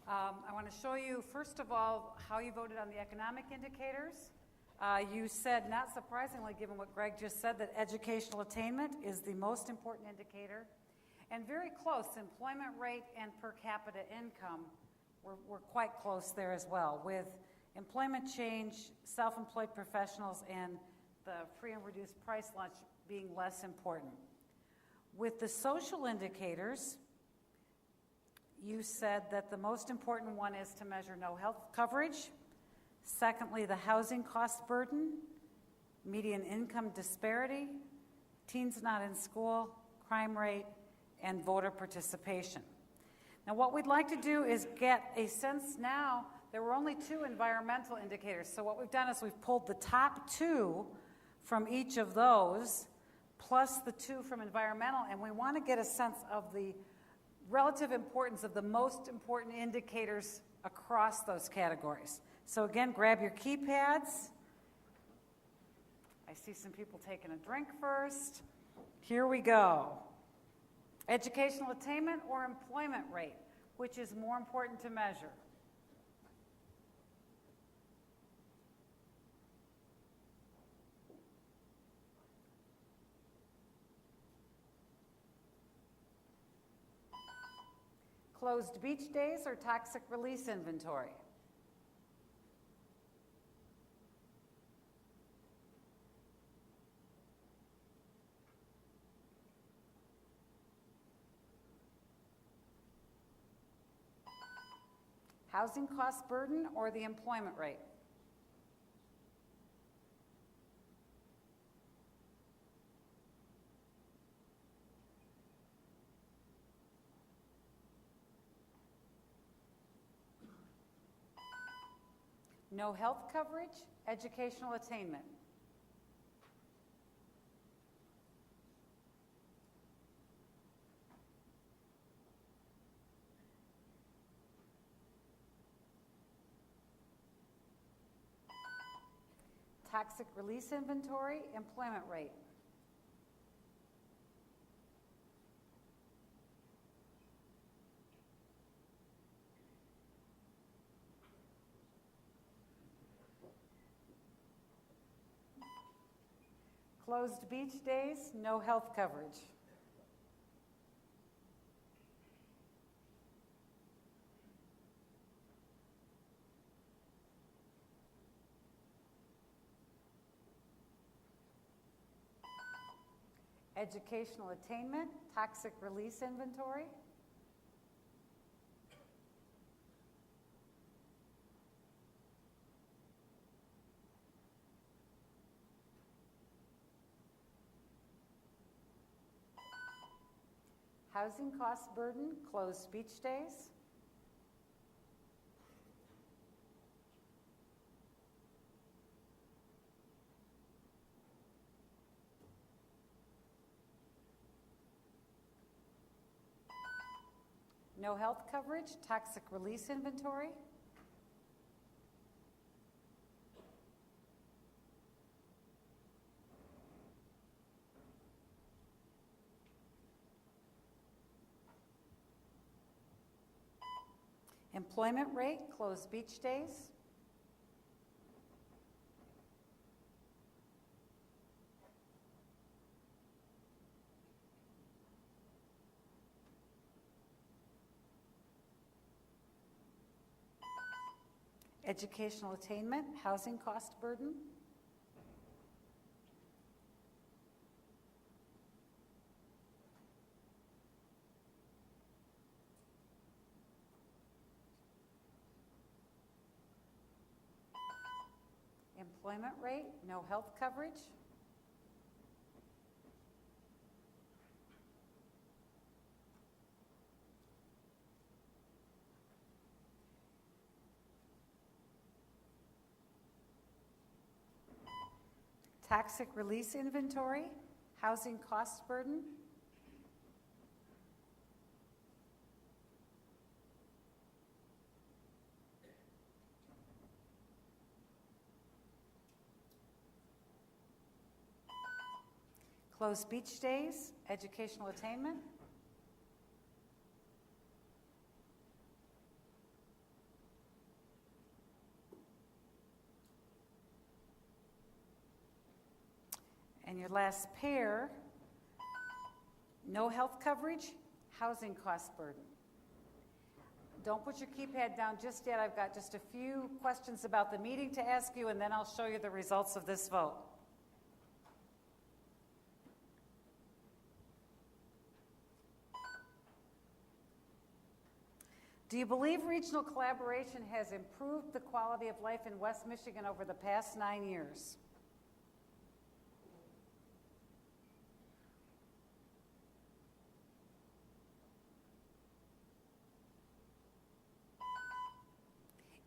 I want to show you, first of all, how you voted on the economic indicators. You said, not surprisingly, given what Greg just said, that educational attainment is the most important indicator. And very close, employment rate and per capita income, we're quite close there as well, with employment change, self-employed professionals, and the free and reduced price lunch being less important. With the social indicators, you said that the most important one is to measure no health coverage. Secondly, the housing cost burden, median income disparity, teens not in school, crime rate, and voter participation. Now, what we'd like to do is get a sense now. There were only 2 environmental indicators, so what we've done is we've pulled the top 2 from each of those, plus the 2 from environmental, and we want to get a sense of the relative importance of the most important indicators across those categories. So again, grab your keypads. I see some people taking a drink first. Here we go. Educational attainment or employment rate, which is more important to measure? Closed beach days or toxic release inventory? Housing cost burden or the employment rate? No health coverage, educational attainment. Toxic release inventory, employment rate. Closed beach days, no health coverage. Educational attainment, toxic release inventory. Housing cost burden, closed beach days. No health coverage, toxic release inventory. Employment rate, closed beach days. Educational attainment, housing cost burden. Employment rate, no health coverage. Toxic release inventory, housing cost burden, closed beach days, educational attainment, and your last pair, no health coverage, housing cost burden. Don't put your keypad down just yet. I've got just a few questions about the meeting to ask you, and then I'll show you the results of this vote. Do you believe regional collaboration has improved the quality of life in West Michigan over the past 9 years?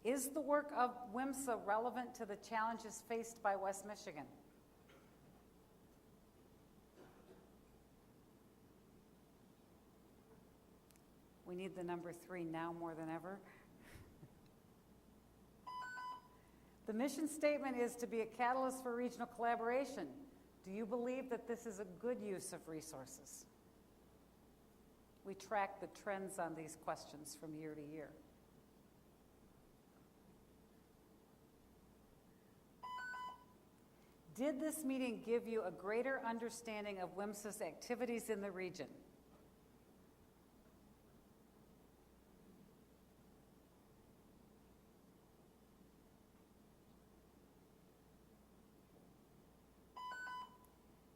Is the work of WMSA relevant to the challenges faced by West Michigan? We need the number 3 now more than ever. The mission statement is to be a catalyst for regional collaboration. Do you believe that this is a good use of resources? We track the trends on these questions from year to year. Did this meeting give you a greater understanding of WMSA's activities in the region?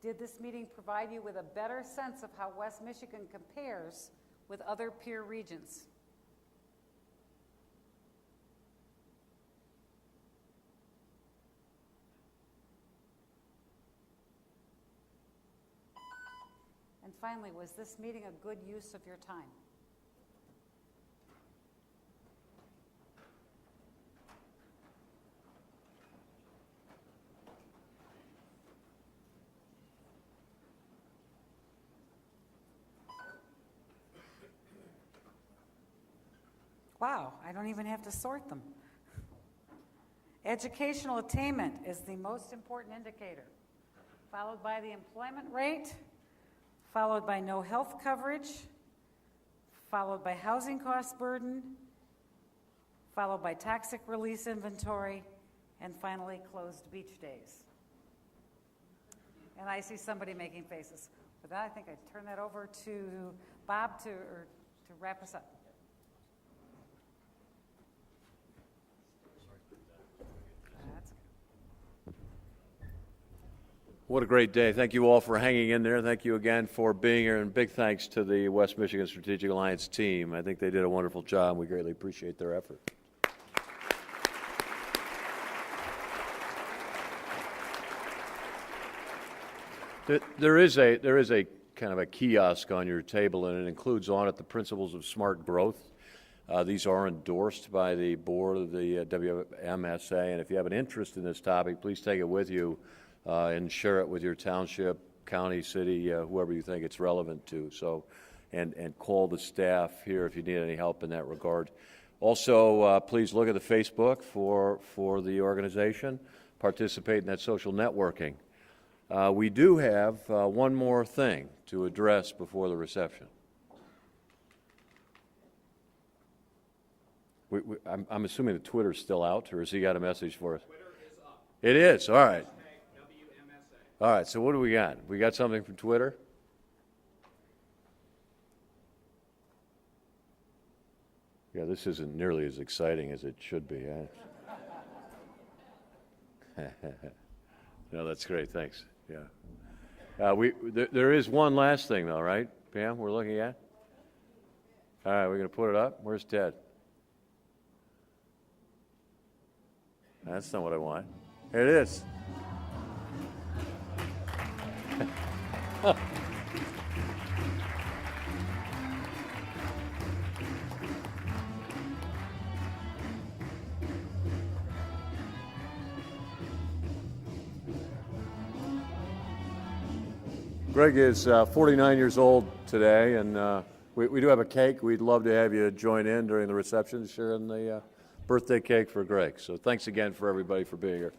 Did this meeting provide you with a better sense of how West Michigan compares with other peer regions? And finally, was this meeting a good use of your time? Wow, I don't even have to sort them. Educational attainment is the most important indicator, followed by the employment rate, followed by no health coverage, followed by housing cost burden, followed by toxic release inventory, and finally closed beach days. And I see somebody making faces. With that, I think I turn that over to Bob to wrap us up. What a great day. Thank you all for hanging in there. Thank you again for being here, and big thanks to the West Michigan Strategic Alliance team. I think they did a wonderful job. We greatly appreciate their effort. There is a kind of a kiosk on your table, and it includes on it the principles of smart growth. These are endorsed by the board of the WMSA, and if you have an interest in this topic, please take it with you and share it with your township, county, city, whoever you think it's relevant to. So, and call the staff here if you need any help in that regard. Also, please look at the Facebook for the organization. Participate in that social networking. We do have one more thing to address before the reception. I'm assuming that Twitter's still out, or has he got a message for us? Twitter is up. It is, all right. All right, so what do we got? We got something from Twitter? Yeah, this isn't nearly as exciting as it should be. No, that's great, thanks. Yeah. There is one last thing, though, right, Pam, we're looking at? All right, we're going to put it up. Where's Ted? That's not what I want. Here it is. Greg is 49 years old today, and we do have a cake. We'd love to have you join in during the reception, sharing the birthday cake for Greg. So thanks again for everybody for being here.